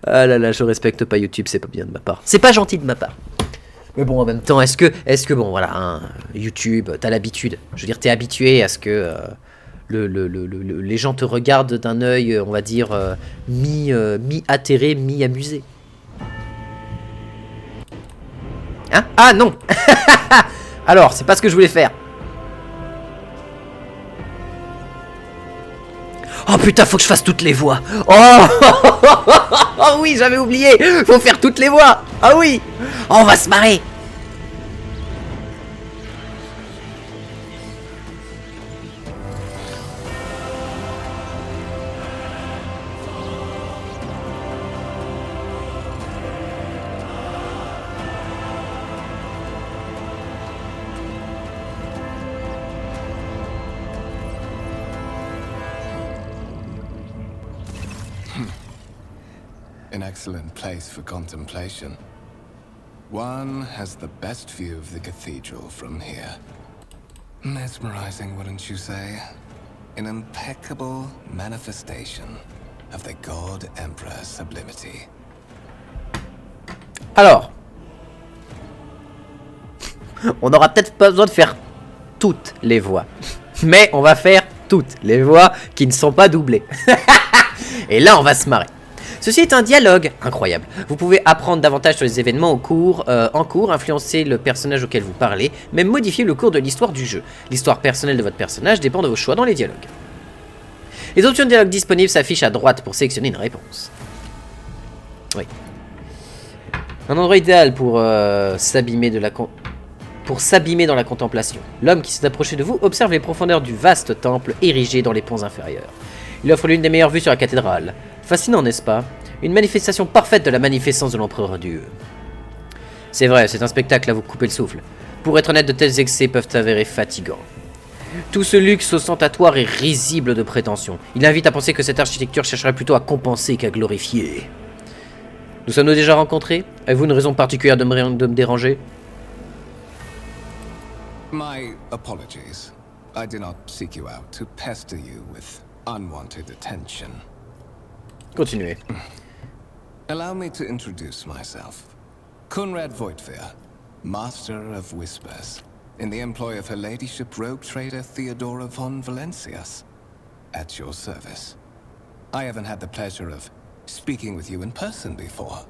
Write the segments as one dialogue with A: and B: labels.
A: Ah là là, je respecte pas YouTube, c'est pas bien de ma part. C'est pas gentil de ma part. Mais bon, en même temps, est-ce que bon, voilà, hein, YouTube, t'as l'habitude. Je veux dire, t'es habitué à ce que les gens te regardent d'un œil, on va dire, mi-atterré, mi-amusé. Hein? Ah non. Alors, c'est pas ce que je voulais faire. Oh putain, faut que je fasse toutes les voix. Oh, oh oui, j'avais oublié. Faut faire toutes les voix. Ah oui. Oh, on va se marrer.
B: An excellent place for contemplation. One has the best view of the cathedral from here. Mesmerizing, wouldn't you say? An impeccable manifestation of the God Emperor sublimity.
A: Alors, on aura peut-être pas besoin de faire toutes les voix, mais on va faire toutes les voix qui ne sont pas doublées. Et là, on va se marrer. Ceci est un dialogue incroyable. Vous pouvez apprendre davantage sur les événements en cours, influencer le personnage auquel vous parlez, même modifier le cours de l'histoire du jeu. L'histoire personnelle de votre personnage dépend de vos choix dans les dialogues. Les options de dialogue disponibles s'affichent à droite pour sélectionner une réponse. Oui. Un endroit idéal pour s'abîmer dans la contemplation. L'homme qui s'est approché de vous observe les profondeurs du vaste temple érigé dans les ponts inférieurs. Il offre l'une des meilleures vues sur la cathédrale. Fascinant, n'est-ce pas? Une manifestation parfaite de la magnificence de l'empereur Dieu. C'est vrai, c'est un spectacle à vous couper le souffle. Pour être honnête, de tels excès peuvent s'avérer fatigants. Tout ce luxe ostentatoire est risible de prétention. Il invite à penser que cette architecture chercherait plutôt à compenser qu'à glorifier. Nous sommes-nous déjà rencontrés? Avez-vous une raison particulière de me déranger?
B: My apologies. I did not seek you out to pester you with unwanted attention.
A: Continuez.
B: Allow me to introduce myself. Conrad Voigtveer, Master of Whispers, in the employ of Her Ladyship Rogue Trader Theodora von Valencias, at your service. I haven't had the pleasure of speaking with you in person before.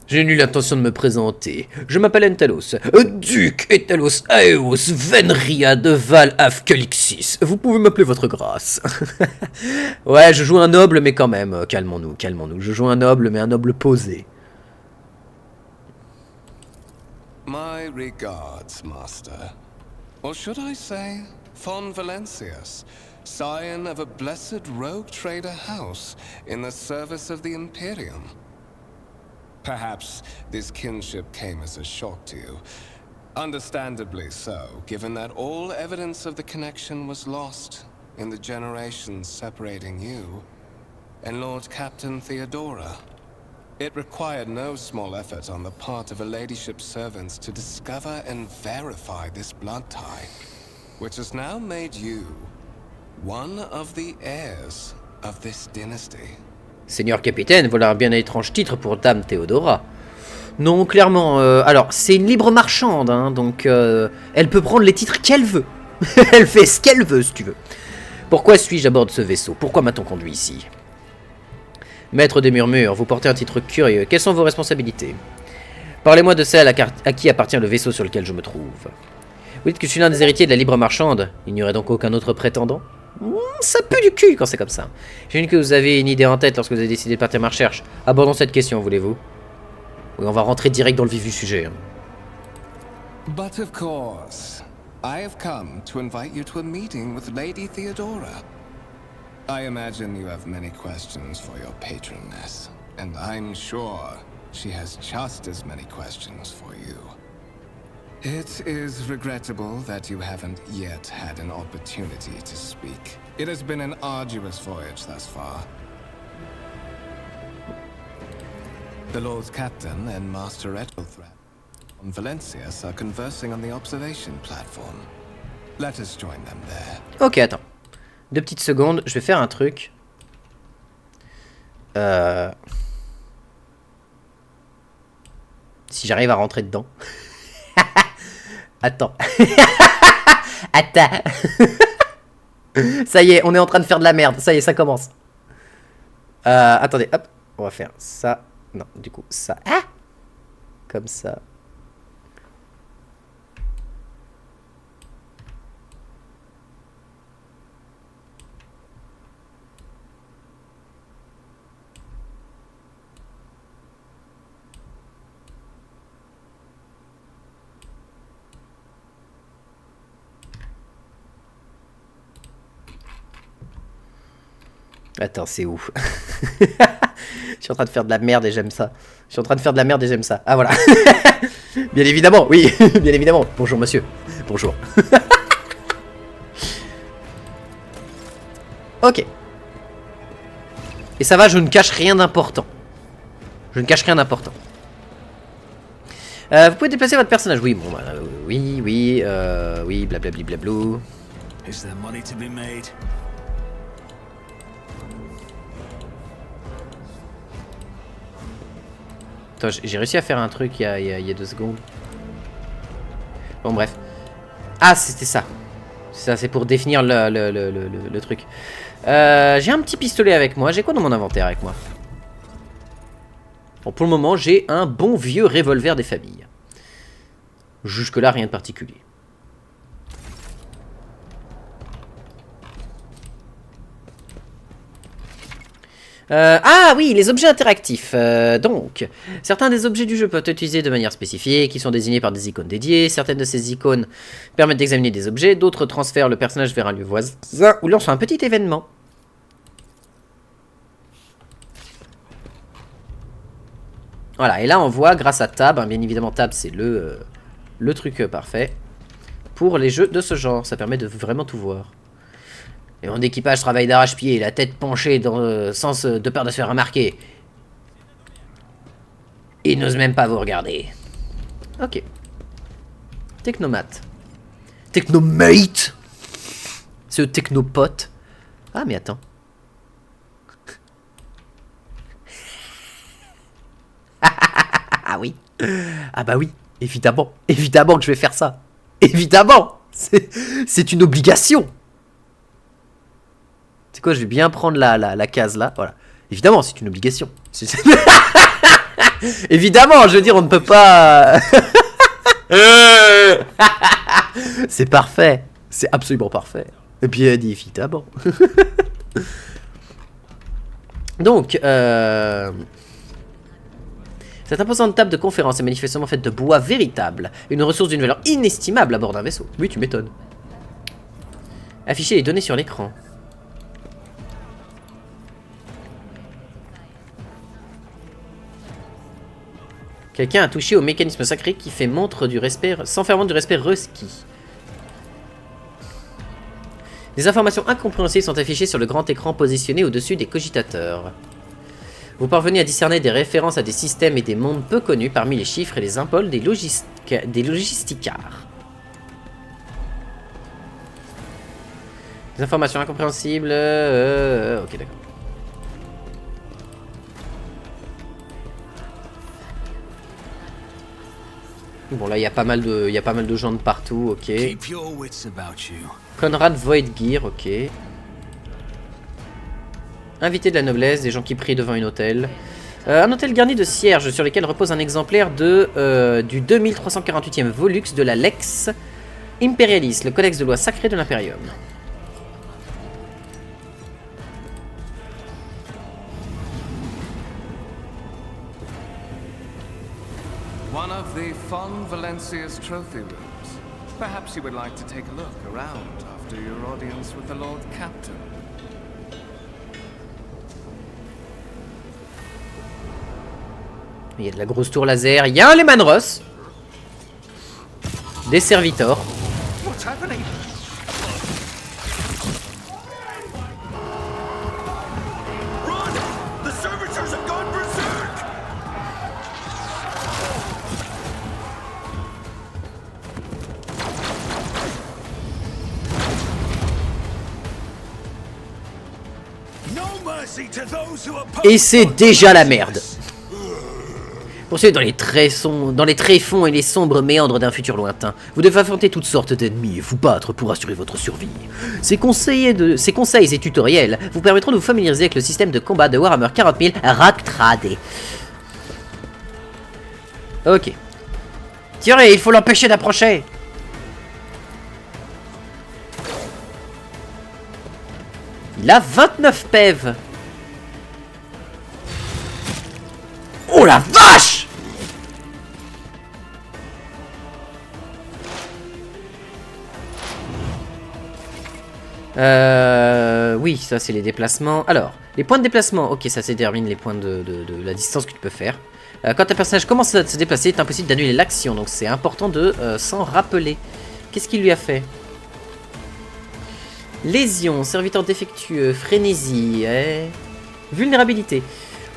A: J'ai eu l'intention de me présenter. Je m'appelle Entalos, Duc Entalos Aeos Venria de Val Afkelixis. Vous pouvez m'appeler votre grâce. Ouais, je joue un noble, mais quand même, calmons-nous, calmons-nous. Je joue un noble, mais un noble posé.
B: My regards, Master. Or should I say, von Valencias, scion of a blessed rogue trader house in the service of the Imperium. Perhaps this kinship came as a shock to you. Understandably so, given that all evidence of the connection was lost in the generations separating you and Lord Captain Theodora. It required no small effort on the part of Her Ladyship's servants to discover and verify this blood tie, which has now made you one of the heirs of this dynasty.
A: Seigneur Capitaine, voilà un bien étrange titre pour Dame Théodora. Non, clairement, alors, c'est une libre marchande, hein, donc elle peut prendre les titres qu'elle veut. Elle fait ce qu'elle veut, si tu veux. Pourquoi suis-je à bord de ce vaisseau? Pourquoi m'a-t-on conduit ici? Maître des murmures, vous portez un titre curieux. Quelles sont vos responsabilités? Parlez-moi de celle à qui appartient le vaisseau sur lequel je me trouve. Vous dites que je suis l'un des héritiers de la libre marchande. Il n'y aurait donc aucun autre prétendant? Ça pue du cul quand c'est comme ça. J'imagine que vous avez une idée en tête lorsque vous avez décidé de partir à ma recherche. Abordons cette question, voulez-vous? Oui, on va rentrer direct dans le vif du sujet. Hein.
B: But of course, I have come to invite you to a meeting with Lady Theodora. I imagine you have many questions for your patroness, and I'm sure she has just as many questions for you. It is regrettable that you haven't yet had an opportunity to speak. It has been an arduous voyage thus far. The Lord's Captain and Master Ethelthred on Valencias are conversing on the observation platform. Let us join them there.
A: Ok, attends. 2 petites secondes, je vais faire un truc. Si j'arrive à rentrer dedans. Attends. Attends. Ça y est, on est en train de faire de la merde. Ça y est, ça commence. Attendez, hop. On va faire ça. Non, du coup, ça. Ah, comme ça. Attends, c'est où? Je suis en train de faire de la merde et j'aime ça. Je suis en train de faire de la merde et j'aime ça. Ah, voilà. Bien évidemment, oui. Bien évidemment. Bonjour, monsieur. Bonjour. Ok. Et ça va, je ne cache rien d'important. Je ne cache rien d'important. Vous pouvez déplacer votre personnage. Oui, bon, bah, oui, blablabli blablou.
C: Is there money to be made?
A: Attends, j'ai réussi à faire un truc il y a 2 secondes. Bon, bref. Ah, c'était ça. Ça, c'est pour définir le truc. J'ai un petit pistolet avec moi. J'ai quoi dans mon inventaire avec moi? Bon, pour le moment, j'ai un bon vieux revolver des familles. Jusque-là, rien de particulier. Ah oui, les objets interactifs. Donc, certains des objets du jeu peuvent être utilisés de manière spécifique, qui sont désignés par des icônes dédiées. Certaines de ces icônes permettent d'examiner des objets, d'autres transfèrent le personnage vers un lieu voisin ou lancent un petit événement. Voilà, et là on voit grâce à Tab, hein, bien évidemment Tab c'est le truc parfait pour les jeux de ce genre, ça permet de vraiment tout voir. Et mon équipage travaille d'arrache-pied, la tête penchée dans le sens de peur de se faire remarquer. Ils n'osent même pas vous regarder. Ok. Technomate. Technomate. C'est le technopote. Ah mais attends. Ah oui. Ah bah oui. Évidemment. Évidemment que je vais faire ça. Évidemment. C'est une obligation. C'est quoi, je vais bien prendre la case là, voilà. Évidemment, c'est une obligation. Évidemment, je veux dire, on ne peut pas... C'est parfait. C'est absolument parfait. Et puis, elle dit évidemment. Donc, cette imposante table de conférence est manifestement faite de bois véritable. Une ressource d'une valeur inestimable à bord d'un vaisseau. Oui, tu m'étonnes. Afficher les données sur l'écran. Quelqu'un a touché au mécanisme sacré qui fait montre du respect, sans faire montre du respect requis. Des informations incompréhensibles sont affichées sur le grand écran positionné au-dessus des cogitateurs. Vous parvenez à discerner des références à des systèmes et des mondes peu connus parmi les chiffres et les symboles des logisticars. Des informations incompréhensibles... ok, d'accord. Bon là il y a pas mal de gens de partout, ok. Conrad Voidgear, ok. Invité de la noblesse, des gens qui prient devant un hôtel. Un hôtel garni de cierges sur lesquels repose un exemplaire de du 2348e volux de la Lex Imperialis, le codex de loi sacrée de l'Imperium.
B: One of the Fon Valencia's trophy rooms. Perhaps you would like to take a look around after your audience with the Lord Captain.
A: Il y a de la grosse tour laser, il y a un Lehman Ross. Des servitors.
B: What's happening?
C: Run! The servitors have gone berserk! No mercy to those who oppose
A: Et c'est déjà la merde. Poursuivez dans les tréfonds et les sombres méandres d'un futur lointain. Vous devez affronter toutes sortes d'ennemis et vous battre pour assurer votre survie. Ces conseils et tutoriels vous permettront de vous familiariser avec le système de combat de Warhammer 40 000 Raktrad. Ok. Tirez, il faut l'empêcher d'approcher. Il a 29 PEV. Oh la vache! Oui, ça c'est les déplacements. Alors, les points de déplacement, ok, ça détermine les points de la distance que tu peux faire. Quand un personnage commence à se déplacer, il est impossible d'annuler l'action, donc c'est important de s'en rappeler. Qu'est-ce qu'il lui a fait? Lésion, serviteur défectueux, frénésie, vulnérabilité.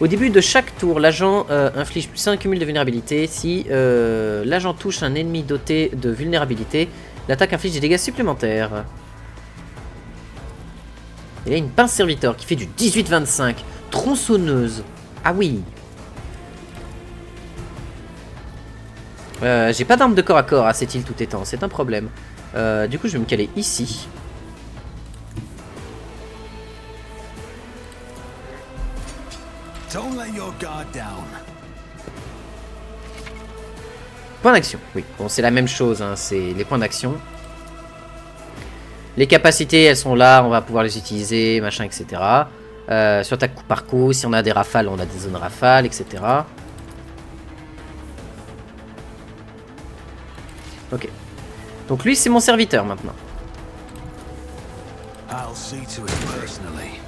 A: Au début de chaque tour, l'agent inflige plus 1 cumul de vulnérabilité. Si l'agent touche un ennemi doté de vulnérabilité, l'attaque inflige des dégâts supplémentaires. Il a une pince serviteur qui fait du 18-25. Tronçonneuse. Ah oui. J'ai pas d'arme de corps à corps à cette île tout étant. C'est un problème. Du coup, je vais me caler ici.
C: Don't let your guard down.
A: Point d'action, oui. Bon, c'est la même chose, hein. C'est les points d'action. Les capacités, elles sont là, on va pouvoir les utiliser, machin, etc. Sur attaque coup par coup, si on a des rafales, on a des zones rafales, etc. Ok. Donc lui, c'est mon serviteur maintenant.
C: I'll see to it personally.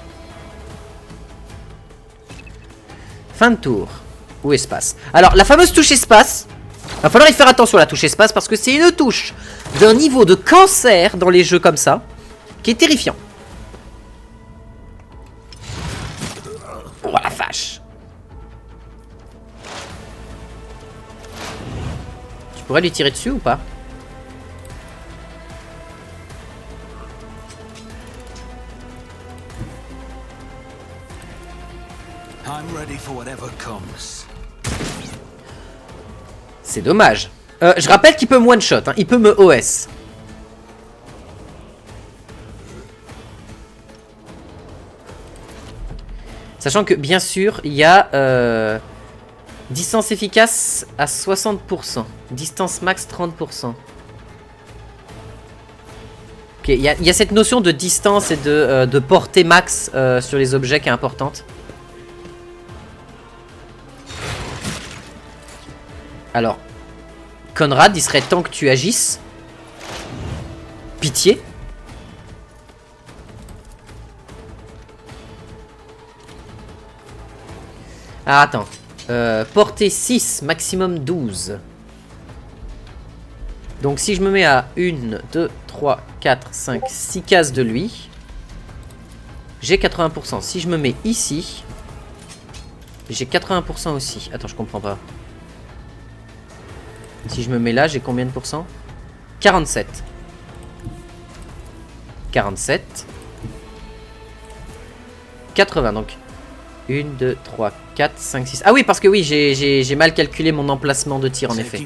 A: Fin de tour. Ou espace. Alors, la fameuse touche espace. Va falloir y faire attention à la touche espace parce que c'est une touche d'un niveau de cancer dans les jeux comme ça qui est terrifiant. Oh la vache. Tu pourrais lui tirer dessus ou pas?
C: I'm ready for whatever comes.
A: C'est dommage. Je rappelle qu'il peut me one-shot, hein. Il peut me OS. Sachant que, bien sûr, il y a distance efficace à 60%. Distance max 30%. Ok, il y a cette notion de distance et de portée max sur les objets qui est importante. Alors, Conrad, il serait temps que tu agisses. Pitié. Ah, attends. Portée 6, maximum 12. Donc si je me mets à 1, 2, 3, 4, 5, 6 cases de lui, j'ai 80%. Si je me mets ici, j'ai 80% aussi. Attends, je comprends pas. Si je me mets là, j'ai combien de pourcents? 47. 47. 80, donc. 1, 2, 3, 4, 5, 6. Ah oui, parce que oui, j'ai mal calculé mon emplacement de tir, en effet.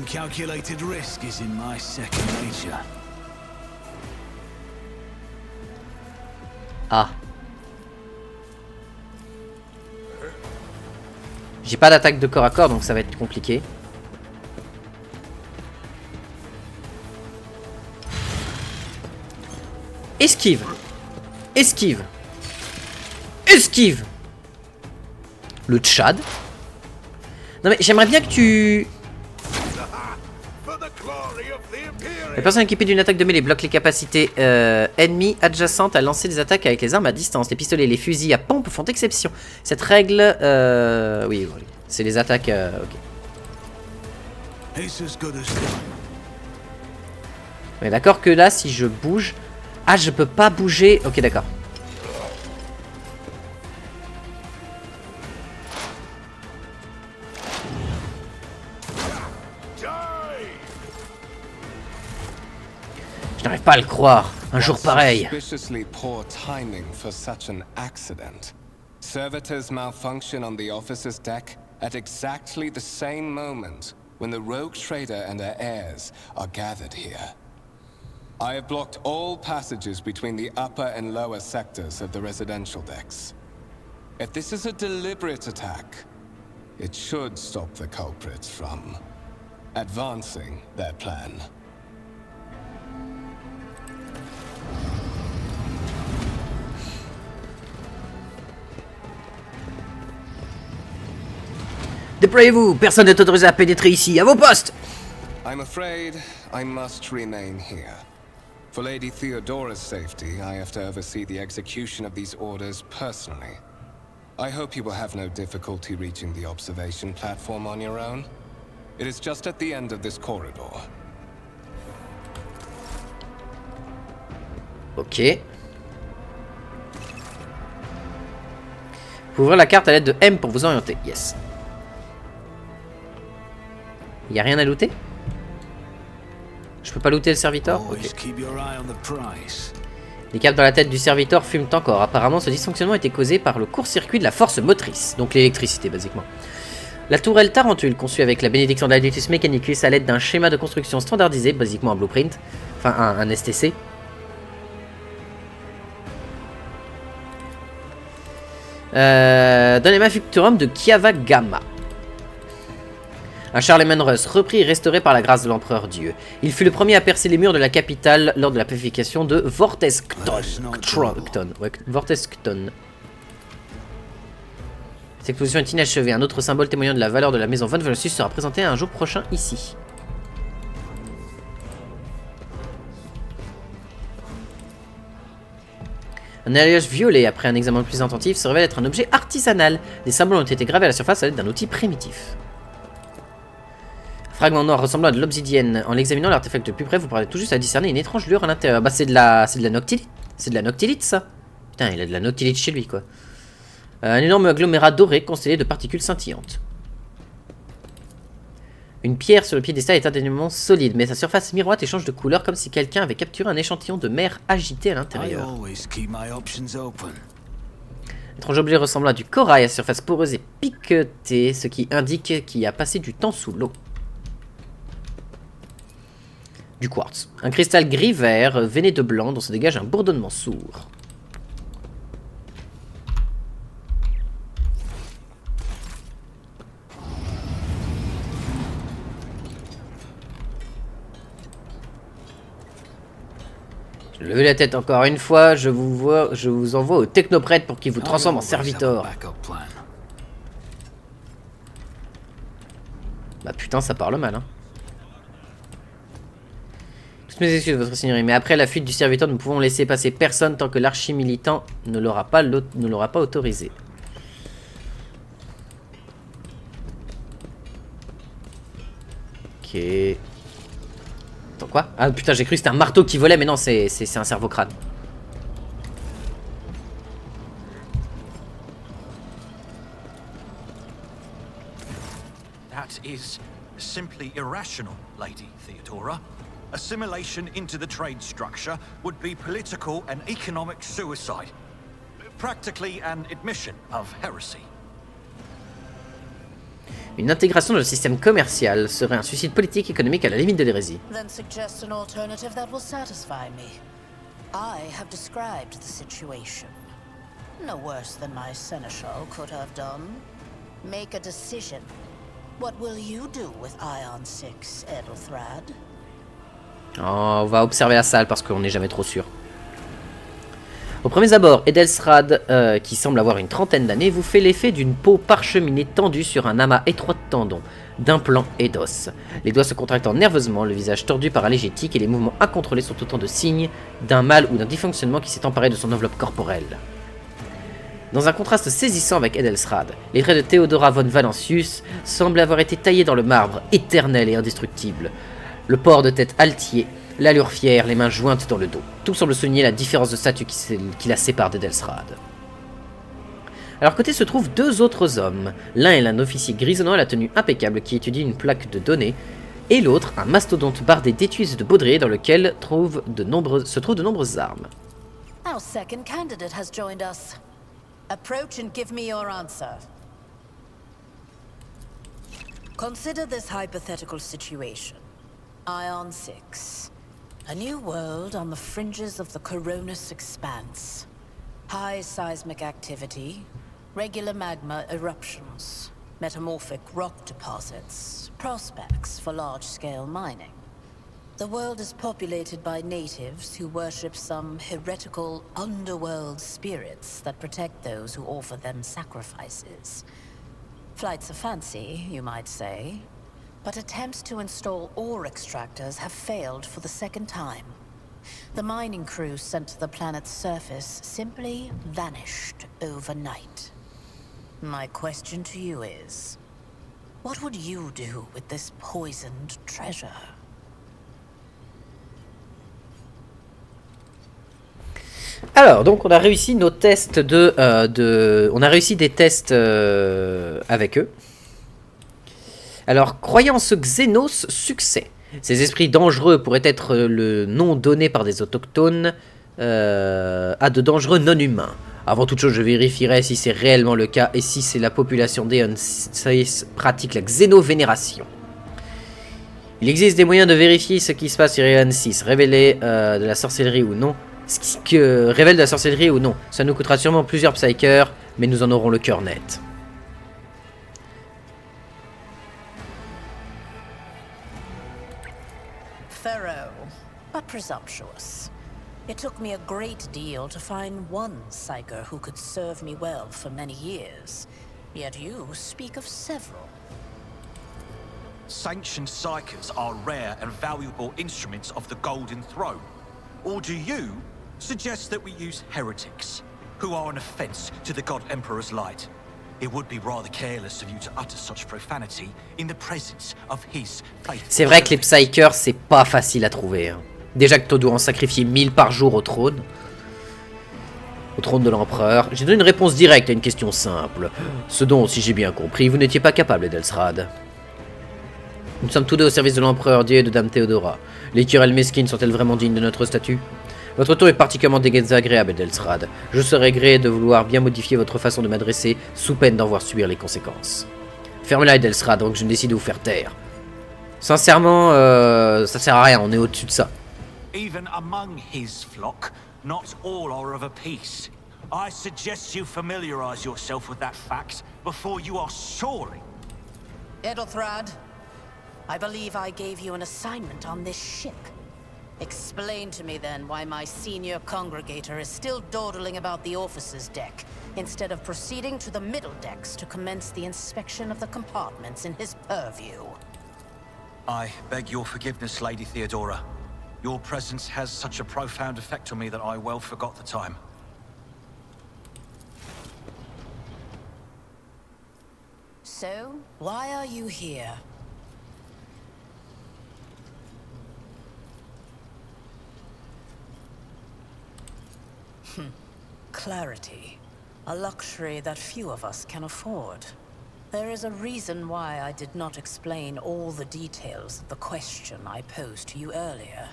A: Ah. J'ai pas d'attaque de corps à corps, donc ça va être compliqué. Esquive. Esquive. Esquive. Le Tchad. Non mais j'aimerais bien que tu... La personne équipée d'une attaque de mêlée bloque les capacités ennemies adjacentes à lancer des attaques avec les armes à distance. Les pistolets et les fusils à pompe font exception. Cette règle... oui, c'est les attaques... ok. Mais d'accord que là, si je bouge... Ah, je peux pas bouger... Ok, d'accord. Je n'arrive pas à le croire. Un jour pareil.
B: Servitors malfunction on the officer's deck at exactly the same moment when the rogue trader and her heirs are gathered here. I have blocked all passages between the upper and lower sectors of the residential decks. If this is a deliberate attack, it should stop the culprits from advancing their plan.
A: Déployez-vous, personne n'est autorisé à pénétrer ici, à vos postes!
B: I'm afraid I must remain here. For Lady Theodora's safety, I have to oversee the execution of these orders personally. I hope you will have no difficulty reaching the observation platform on your own. It is just at the end of this corridor.
A: Ok. Vous ouvrez la carte à l'aide de M pour vous orienter. Yes. Y'a rien à looter? Je peux pas looter le serviteur? Ok. Les câbles dans la tête du serviteur fument encore. Apparemment, ce dysfonctionnement était causé par le court-circuit de la force motrice, donc l'électricité, basiquement. La tourelle Tarentule, conçue avec la bénédiction de l'Adeptus Mechanicus à l'aide d'un schéma de construction standardisé, basiquement un blueprint, enfin un STC. Dans les manufacturium de Kiava Gamma. Un Charlemagne Russ repris et restauré par la grâce de l'empereur Dieu. Il fut le premier à percer les murs de la capitale lors de la purification de Vorteskton. Vorteskton. Cette exposition est inachevée. Un autre symbole témoignant de la valeur de la maison Von Velocius sera présenté un jour prochain ici. Un alliage violet, après un examen plus attentif, se révèle être un objet artisanal. Des symboles ont été gravés à la surface à l'aide d'un outil primitif. Fragment noir ressemblant à de l'obsidienne. En l'examinant l'artefact de plus près, vous pourrez tout juste à discerner une étrange lueur à l'intérieur. Bah c'est de la noctilite. C'est de la noctilite ça. Putain, il a de la noctilite chez lui quoi. Un énorme agglomérat doré constellé de particules scintillantes. Une pierre sur le piédestal est indéniablement solide, mais sa surface miroite et change de couleur comme si quelqu'un avait capturé un échantillon de mer agité à l'intérieur. Étrange objet ressemblant à du corail à surface poreuse et piquetée, ce qui indique qu'il a passé du temps sous l'eau. Du quartz. Un cristal gris-vert veiné de blanc dont se dégage un bourdonnement sourd. Je levez la tête encore une fois, je vous envoie au technoprêtre pour qu'il vous transforme en serviteur. Bah putain, ça parle mal, hein. Toutes mes excuses, votre seigneurie, mais après la fuite du serviteur, nous pouvons laisser passer personne tant que l'archi-militant ne l'aura pas autorisé. Ok. Attends, quoi? Ah putain, j'ai cru que c'était un marteau qui volait, mais non, c'est un cerveau-crâne.
C: That is simply irrational, Lady Theodora. Assimilation into the trade structure would be political and economic suicide. Practically an admission of heresy.
A: Une intégration dans le système commercial serait un suicide politique et économique à la limite de l'hérésie.
D: Then suggest an alternative that will satisfy me. I have described the situation. No worse than my seneschal could have done. Make a decision. What will you do with Ion 6, Edelthrad?
A: Oh, on va observer la salle parce qu'on n'est jamais trop sûr. Au premier abord, Edelthrad, qui semble avoir une trentaine d'années, vous fait l'effet d'une peau parcheminée tendue sur un amas étroit de tendons, d'implants et d'os. Les doigts se contractant nerveusement, le visage tordu par un léger tic et les mouvements incontrôlés sont autant de signes d'un mal ou d'un dysfonctionnement qui s'est emparé de son enveloppe corporelle. Dans un contraste saisissant avec Edelthrad, les traits de Theodora von Valancius semblent avoir été taillés dans le marbre, éternel et indestructible. Le port de tête altier, l'allure fière, les mains jointes dans le dos. Tout semble souligner la différence de statut qui la sépare d'Edelthrad. À leur côté se trouvent deux autres hommes. L'un est un officier grisonnant à la tenue impeccable qui étudie une plaque de données, et l'autre un mastodonte bardé d'étuis et de baudriers dans lequel se trouvent de nombreuses armes.
D: Our second candidate has joined us. Approach and give me your answer. Consider this hypothetical situation. Ion 6. A new world on the fringes of the Coronis Expanse. High seismic activity, regular magma eruptions, metamorphic rock deposits, prospects for large-scale mining. The world is populated by natives who worship some heretical underworld spirits that protect those who offer them sacrifices. Flights of fancy, you might say, but attempts to install ore extractors have failed for the second time. The mining crews sent to the planet's surface simply vanished overnight. My question to you is, what would you do with this poisoned treasure?
A: Alors, donc on a réussi nos tests on a réussi des tests avec eux. Alors, croyance Xenos, succès. Ces esprits dangereux pourraient être le nom donné par des autochtones à de dangereux non-humains. Avant toute chose, je vérifierai si c'est réellement le cas et si c'est la population d'Eon 6 pratique la xénovénération. Il existe des moyens de vérifier ce qui se passe sur Eon 6, révéler de la sorcellerie ou non. Ce que révèle de la sorcellerie ou non. Ça nous coûtera sûrement plusieurs psychers, mais nous en aurons le cœur net.
D: Thorough, but presumptuous. It took me a great deal to find one psyker who could serve me well for many years. Yet you speak of several.
C: Sanctioned psychers are rare and valuable instruments of the Golden Throne. Or do you suggest that we use heretics, who are an offense to the God Emperor's light? It would be rather careless of you to utter such profanity in the presence of his faithful.
A: C'est vrai que les psychers, c'est pas facile à trouver. Hein. Déjà que toi dois en sacrifier 1000 par jour au trône. Au trône de l'empereur. J'ai donné une réponse directe à une question simple. Ce dont, si j'ai bien compris, vous n'étiez pas capable, Edelstrad. Nous sommes tous deux au service de l'empereur Dieu et de Dame Théodora. Les querelles mesquines sont-elles vraiment dignes de notre statut? Votre ton est particulièrement désagréable, Edelstrad. Je serais gré de vouloir bien modifier votre façon de m'adresser, sous peine d'en voir subir les conséquences. Fermez-la, Edelstrad, avant que je ne décide de vous faire taire. Sincèrement, ça sert à rien, on est au-dessus de ça.
C: Even among his flock, not all are of a piece. I suggest you familiarize yourself with that fact before you are sorely.
D: Edelthrad, I believe I gave you an assignment on this ship. Explain to me then why my senior congregator is still dawdling about the officer's deck, instead of proceeding to the middle decks to commence the inspection of the compartments in his purview.
C: I beg your forgiveness, Lady Theodora. Your presence has such a profound effect on me that I well forgot the time.
D: So, why are you here? Clarity. A luxury that few of us can afford. There is a reason why I did not explain all the details of the question I posed to you earlier.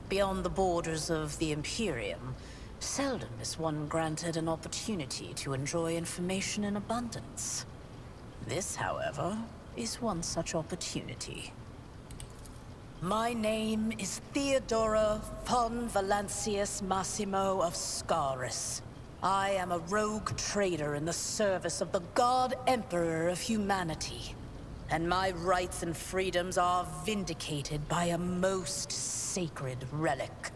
D: Beyond the borders of the Imperium, seldom is one granted an opportunity to enjoy information in abundance. This, however, is one such opportunity. My name is Theodora von Valancius Massimo of Scaris. I am a rogue trader in the service of the God Emperor of humanity. And my rights and freedoms are vindicated by a most sacred relic.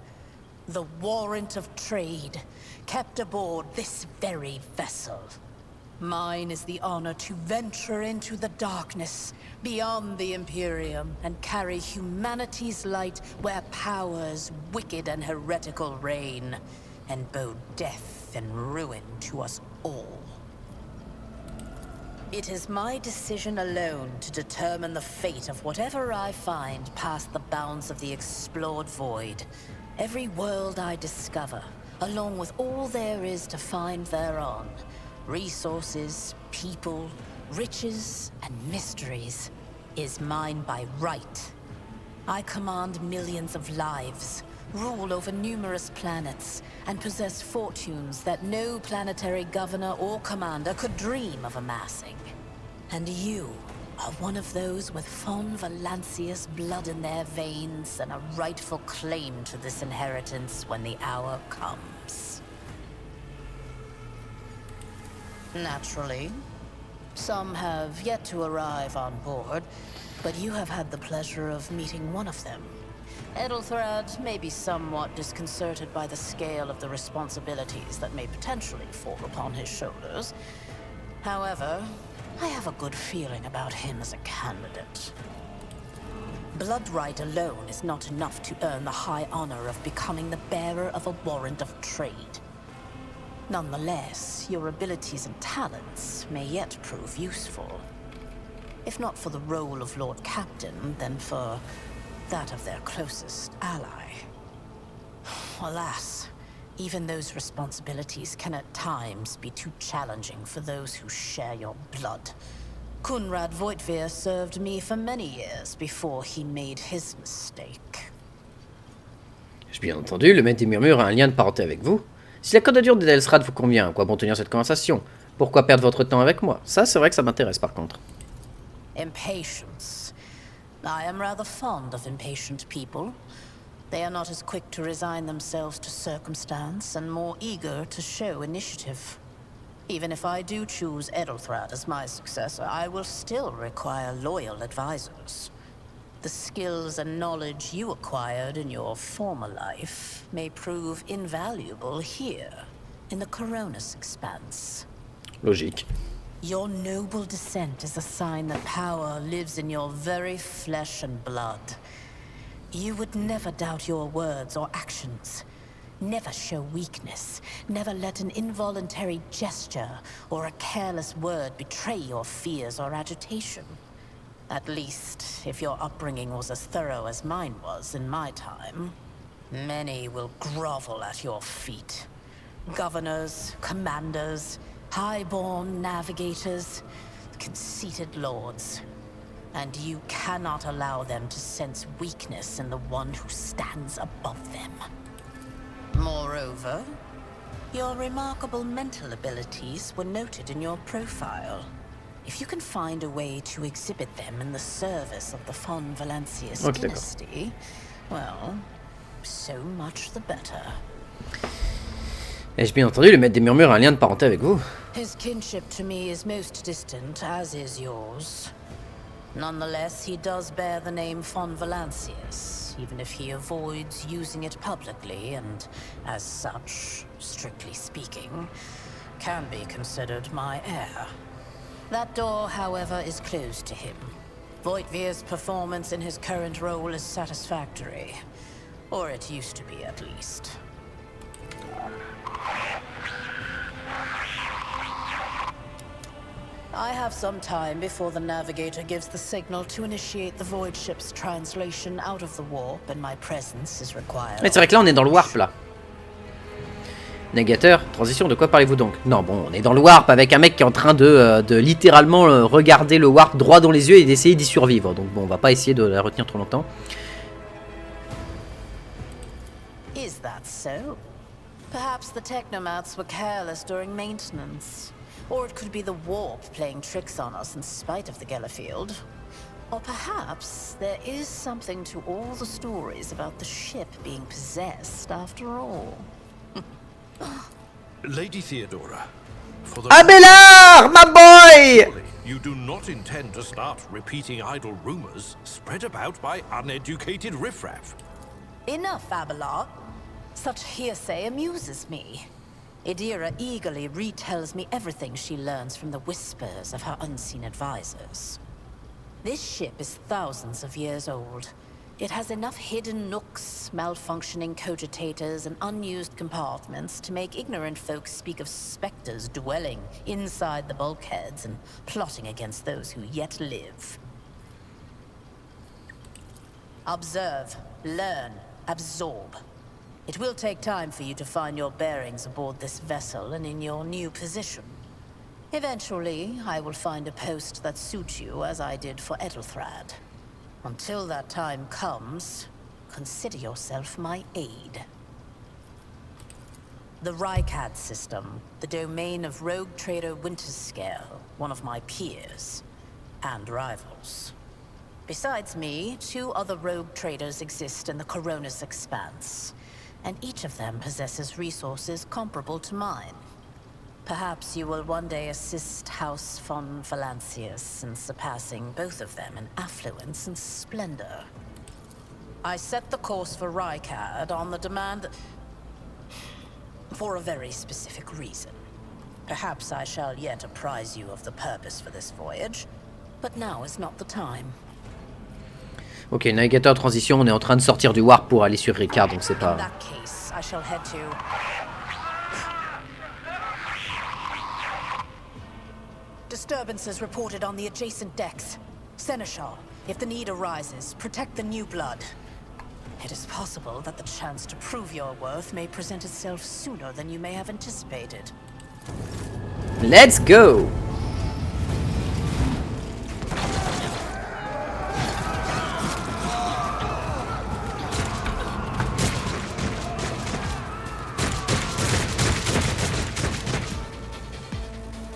D: The warrant of trade, kept aboard this very vessel. Mine is the honor to venture into the darkness, beyond the Imperium, and carry humanity's light where powers wicked and heretical reign, and bow death and ruin to us all. It is my decision alone to determine the fate of whatever I find past the bounds of the explored void. Every world I discover, along with all there is to find thereon, resources, people, riches, and mysteries, is mine by right. I command millions of lives, rule over numerous planets, and possess fortunes that no planetary governor or commander could dream of amassing. And you are one of those with Fon Valancius blood in their veins and a rightful claim to this inheritance when the hour comes. Naturally, some have yet to arrive on board, but you have had the pleasure of meeting one of them. Edelthrad may be somewhat disconcerted by the scale of the responsibilities that may potentially fall upon his shoulders. However, I have a good feeling about him as a candidate. Blood right alone is not enough to earn the high honor of becoming the bearer of a warrant of trade. Nonetheless, your abilities and talents may yet prove useful. If not for the role of Lord Captain, then for that of their closest ally. Alas, even those responsibilities can at times be too challenging for those who share your blood. Kunrad Voitvir served me for many years before he made his mistake.
A: J'ai bien entendu, le maître des murmures a un lien de parenté avec vous. Si la candidature d'Edelstrad vous convient, à quoi bon tenir cette conversation? Pourquoi perdre votre temps avec moi? Ça, c'est vrai que ça m'intéresse par contre.
D: Impatience. I am rather fond of impatient people. They are not as quick to resign themselves to circumstance and more eager to show initiative. Even if I do choose Edelthrad as my successor, I will still require loyal advisors. The skills and knowledge you acquired in your former life may prove invaluable here, in the Coronis Expanse.
A: Logique.
D: Your noble descent is a sign that power lives in your very flesh and blood. You would never doubt your words or actions. Never show weakness. Never let an involuntary gesture or a careless word betray your fears or agitation. At least, if your upbringing was as thorough as mine was in my time. Many will grovel at your feet. Governors, commanders, highborn navigators, conceited lords. And you cannot allow them to sense weakness in the one who stands above them. Moreover, your remarkable mental abilities were noted in your profile. If you can find a way to exhibit them in the service of the Fon Valancius dynasty, well, so much the better.
A: Ai-je bien entendu, le maître des murmures a un lien de parenté avec vous?
D: His kinship to me is most distant, as is yours. Nonetheless, he does bear the name Fon Valancius, even if he avoids using it publicly, and as such, strictly speaking, can be considered my heir. That door, however, is closed to him. Voitvir's performance in his current role is satisfactory. Or it used to be, at least. I have some time before the Navigator gives the signal to initiate the Void ship's translation out of the warp, and my presence is required.
A: C'est vrai que là, on est dans le warp, là. Négateur, transition, de quoi parlez-vous donc? Non, bon, on est dans le warp avec un mec qui est en train de littéralement regarder le warp droit dans les yeux et d'essayer d'y survivre. Donc bon, on va pas essayer de la retenir trop longtemps.
D: Is that so? Perhaps the Technomats were careless during maintenance. Or it could be the warp playing tricks on us in spite of the Gellerfield. Or perhaps there is something to all the stories about the ship being possessed after all.
E: Lady Theodora, for the
A: Abelard, my boy!
E: you do not intend to start repeating idle rumors spread about by uneducated riffraff.
D: Enough, Abelard. Such hearsay amuses me. Idira eagerly retells me everything she learns from the whispers of her unseen advisors. This ship is thousands of years old. It has enough hidden nooks, malfunctioning cogitators, and unused compartments to make ignorant folks speak of specters dwelling inside the bulkheads and plotting against those who yet live. Observe, learn, absorb. It will take time for you to find your bearings aboard this vessel and in your new position. Eventually, I will find a post that suits you as I did for Edelthrad. Until that time comes, consider yourself my aide. The Rykad system, the domain of rogue trader Winterscale, one of my peers and rivals. Besides me, 2 other rogue traders exist in the Coronis Expanse, and each of them possesses resources comparable to mine. Perhaps you will one day assist House von Valancius in surpassing both of them in affluence and splendor. I set the course for Rykad on the demand for a very specific reason. Perhaps I shall yet apprise you of the purpose for this voyage, but now is not the time.
A: Ok, navigateur de transition, on est en train de sortir du warp pour aller sur Ricard, donc c'est pas...
D: In that case, I shall head to... Disturbances reported on the adjacent decks. Seneschal, if the need arises, protect the new blood. It is possible that the chance to prove your worth may present itself sooner than you may have anticipated.
A: Let's go!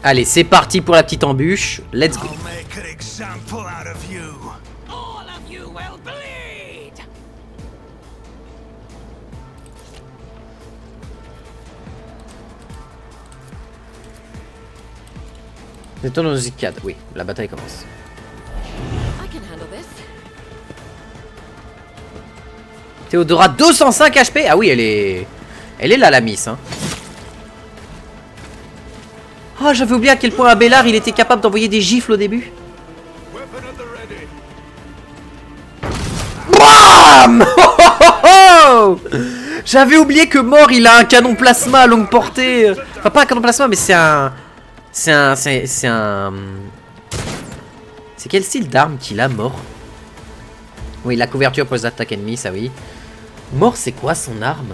A: Allez, c'est parti pour la petite embûche. Let's go. C'est dans Zikad. Oui, la bataille commence. Théodora 205 HP. Ah oui, elle est là la miss, hein. Oh, j'avais oublié à quel point Abélard il était capable d'envoyer des gifles au début. BAM! J'avais oublié que Mort il a un canon plasma à longue portée. Enfin, pas un canon plasma, mais c'est un. C'est quel style d'arme qu'il a, Mort? Oui, la couverture pour les attaques ennemies, ça oui. Mort, c'est quoi son arme?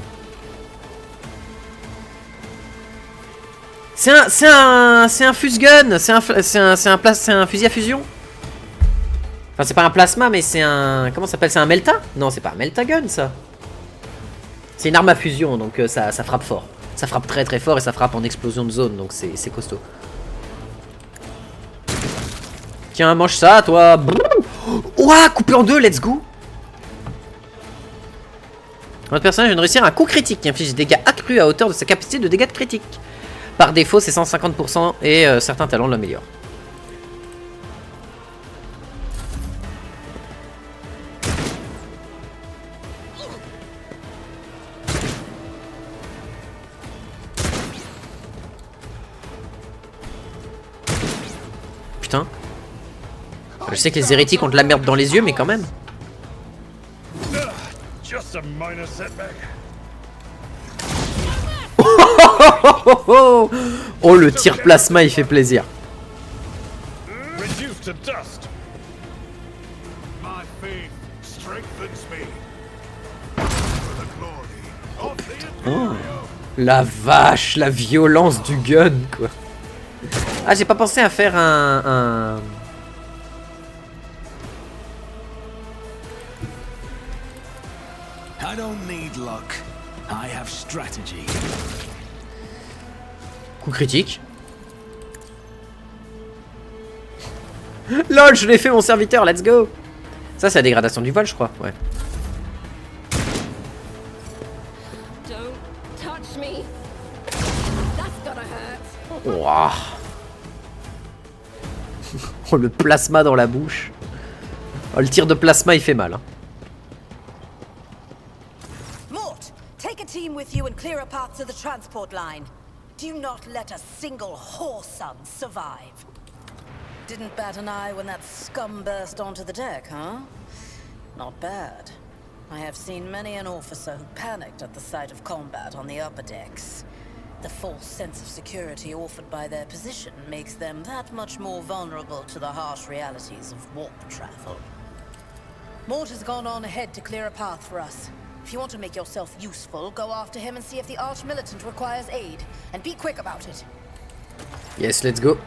A: C'est un fuse gun, c'est un fusil à fusion. Enfin, c'est pas un plasma, mais c'est un... Comment ça s'appelle? C'est un melta? Non, c'est pas un melta gun, ça. C'est une arme à fusion, donc ça frappe fort. Ça frappe très très fort et ça frappe en explosion de zone, donc c'est costaud. Tiens, mange ça, toi. Ouah, coupé en deux, let's go. Votre personnage vient de réussir un coup critique qui inflige des dégâts accrus à hauteur de sa capacité de dégâts de critique. Par défaut, c'est 150% et certains talents l'améliorent. Putain. Je sais que les hérétiques ont de la merde dans les yeux, mais quand même. Oh, le tir plasma, il fait plaisir. Oh, la vache, la violence du gun, quoi. Ah, j'ai pas pensé à faire un...
F: I don't need luck. I have strategy.
A: Coup critique. LOL, je l'ai fait mon serviteur, let's go. Ça, c'est la dégradation du vol, je crois, ouais. Wow. Oh, le plasma dans la bouche. Oh, le tir de plasma, il fait mal, hein.
D: Mort, take a team with you and clear a path to the transport line. Do not let a single whoreson survive. Didn't bat an eye when that scum burst onto the deck, huh? Not bad. I have seen many an officer who panicked at the sight of combat on the upper decks. The false sense of security offered by their position makes them that much more vulnerable to the harsh realities of warp travel. Mort has gone on ahead to clear a path for us. If you want to make yourself useful, go after him and see if the Arch-Militant requires aid. And be quick about it.
A: Yes, let's go.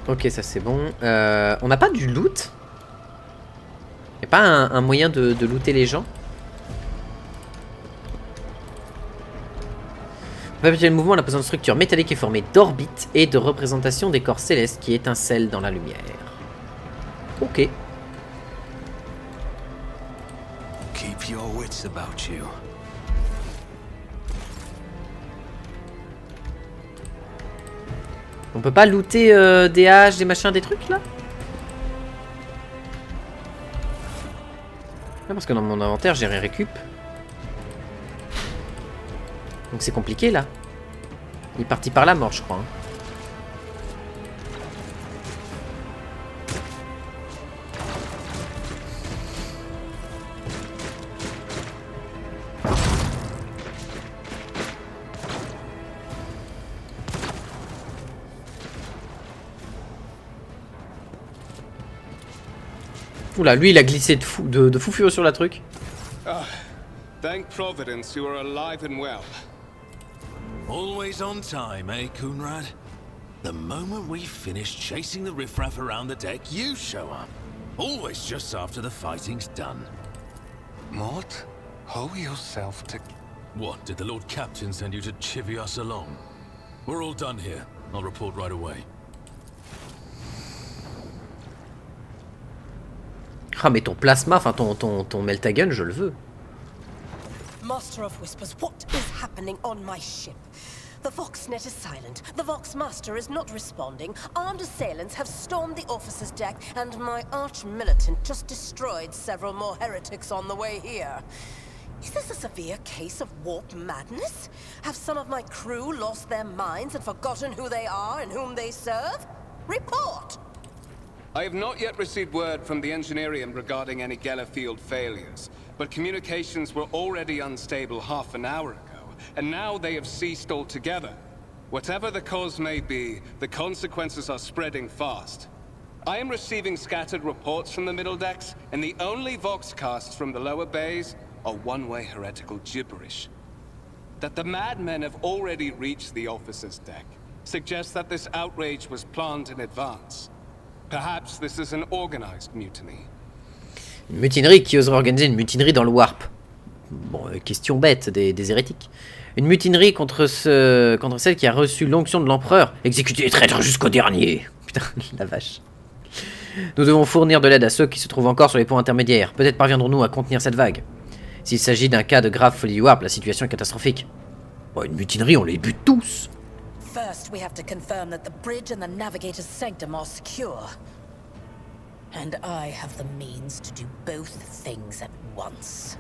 A: Ok, ça c'est bon. On n'a pas du loot? Y'a pas un moyen de looter les gens? On peut appeler le mouvement la présence de structure métallique est formée d'orbites et de représentations des corps célestes qui étincellent dans la lumière. Ok.
F: Keep your wits about you.
A: On peut pas looter des haches, des machins, des trucs là? Non, parce que dans mon inventaire j'ai rien récup. Donc c'est compliqué là. Il est parti par la mort je crois. Hein. Oula, lui il a glissé de fou furieux sur la truc.
B: Thank Providence you are alive and well.
F: Always on time, eh, Coonrad? The moment we finish chasing the riffraff around the deck, you show up. Always just after the fighting's done.
B: Mort, hold yourself to...
E: What, did the Lord Captain send you to chivvy us along? We're all done here. I'll report right away.
A: Ah mais ton plasma, enfin ton Meltagun, je le veux.
G: Master of Whispers, what is happening on my ship? The Voxnet is silent. The Voxmaster is not responding. Armed assailants have stormed the officer's deck, and my arch-militant just destroyed several more heretics on the way here. Is this a severe case of warp madness? Have some of my crew lost their minds and forgotten who they are and whom they serve? Report!
B: I have not yet received word from the Engineerium regarding any Gellerfield failures, but communications were already unstable half an hour ago, and now they have ceased altogether. Whatever the cause may be, the consequences are spreading fast. I am receiving scattered reports from the middle decks, and the only voxcasts from the lower bays are one-way heretical gibberish. That the madmen have already reached the officer's deck suggests that this outrage was planned in advance. Perhaps this is an organized mutiny.
A: Une mutinerie qui oserait organiser une mutinerie dans le Warp. Bon, question bête des hérétiques. Une mutinerie contre celle qui a reçu l'onction de l'empereur. Exécuter les traîtres jusqu'au dernier. Putain, la vache. Nous devons fournir de l'aide à ceux qui se trouvent encore sur les ponts intermédiaires. Peut-être parviendrons-nous à contenir cette vague. S'il s'agit d'un cas de grave folie du Warp, la situation est catastrophique. Bon, une mutinerie, on les bute tous.
D: First, we have to confirm that the bridge and the navigator's sanctum are secure. And I have the means to do both things at once.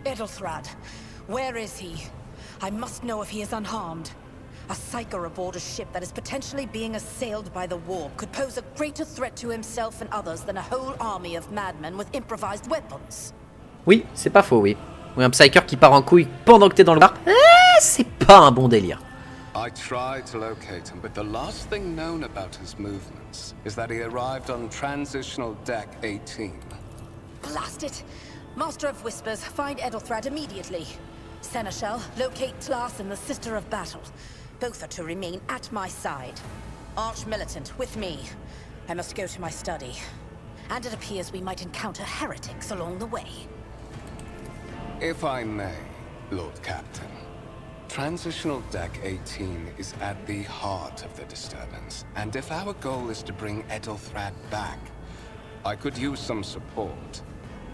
D: Edelthrad, where is he? I must know if he is unharmed. A psyker aboard a ship that is potentially being assailed by the warp could pose a greater threat to himself and others than a whole army of madmen with improvised weapons.
A: Oui, c'est pas faux, oui. Oui, un psyker qui part en couille pendant que t'es dans le Warp, c'est pas un bon délire.
B: I tried to locate him, but the last thing known about his movements is that he arrived on Transitional Deck 18.
D: Blast it! Master of Whispers, find Edelthrad immediately. Seneschal, locate Tlas and the Sister of Battle. Both are to remain at my side. Arch-militant, with me. I must go to my study. And it appears we might encounter heretics along the way.
B: If I may, Lord Captain. Transitional Deck 18 is at the heart of the disturbance, and if our goal is to bring Edelthrad back, I could use some support.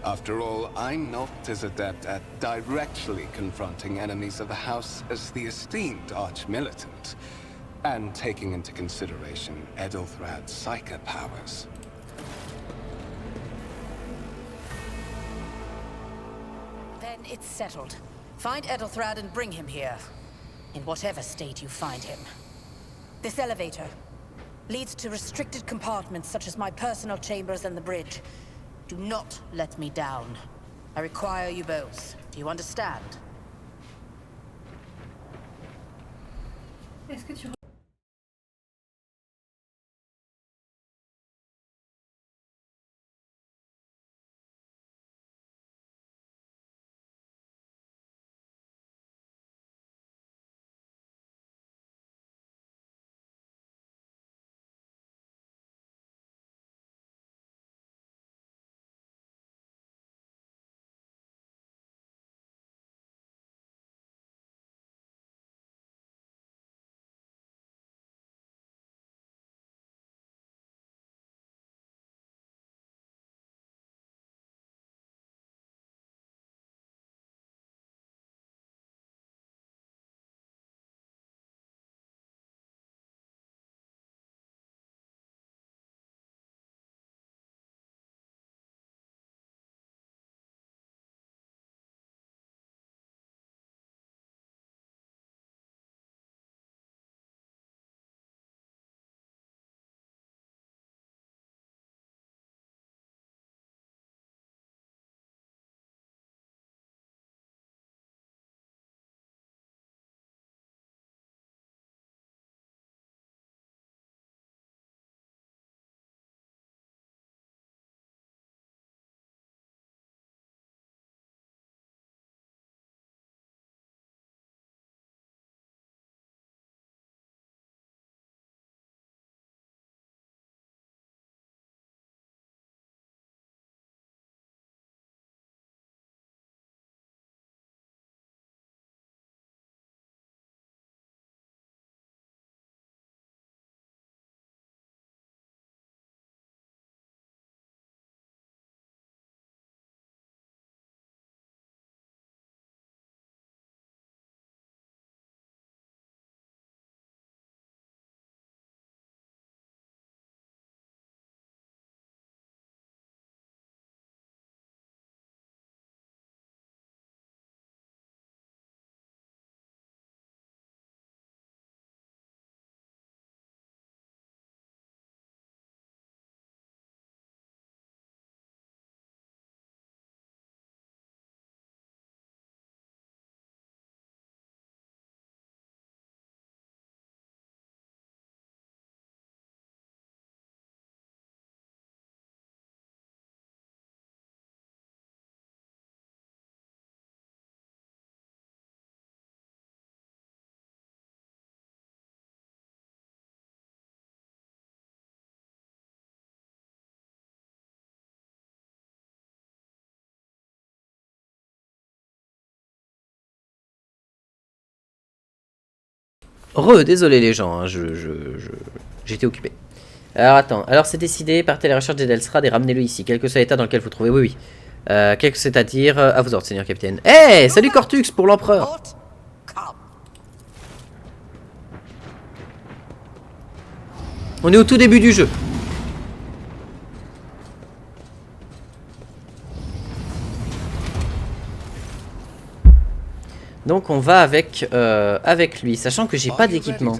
B: After all, I'm not as adept at directly confronting enemies of the House as the esteemed Arch-Militant, and taking into consideration Edelthrad's psychic powers.
D: Then it's settled. Find Edelthrad and bring him here. In whatever state you find him. This elevator leads to restricted compartments such as my personal chambers and the bridge. Do not let me down. I require you both. Do you understand?
H: Est-ce que tu
A: Désolé les gens, hein, j'étais occupé. Alors attends, alors c'est décidé, partez à la recherche d'Edelstrad et ramenez-le ici, quel que soit l'état dans lequel vous trouvez. Oui, oui. Quel que c'est-à-dire, à vos ordres, seigneur capitaine. Hey, salut Cortux pour l'empereur. On est au tout début du jeu. Donc on va avec lui, sachant que j'ai pas d'équipement.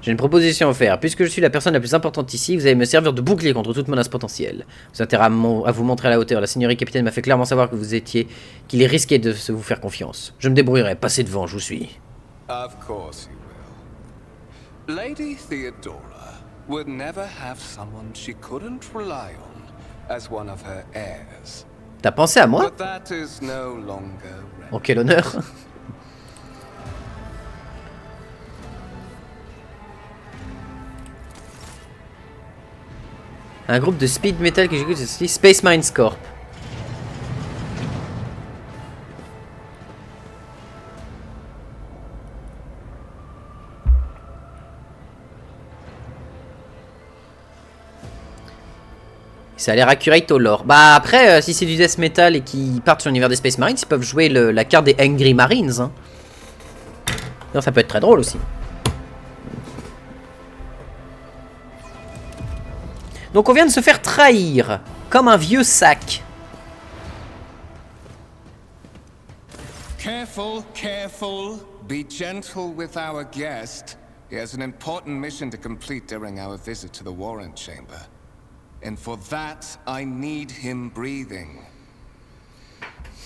A: J'ai une proposition à faire. Puisque je suis la personne la plus importante ici, vous allez me servir de bouclier contre toute menace potentielle. Vous avez intérêt à vous montrer à la hauteur. La seigneurie capitaine m'a fait clairement savoir que qu'il est risqué de vous faire confiance. Je me débrouillerai. Passez devant, je vous suis.
B: Of course you will. Lady Theodora would never have someone she couldn't rely on as one of her heirs.
A: T'as pensé à moi?
B: But that is no longer
A: Oh, quel honneur. Un groupe de speed metal que j'écoute, c'est Space Marines Corp. Ça a l'air accurate au lore. Bah après, si c'est du death metal et qu'ils partent sur l'univers des Space Marines, ils peuvent jouer la carte des Angry Marines. Hein. Non, ça peut être très drôle aussi. Donc on vient de se faire trahir, comme un vieux sac.
B: Careful, careful. Be gentle with our guest. He has an important mission to complete during our visit to the Warrant Chamber. And for that, I need him breathing.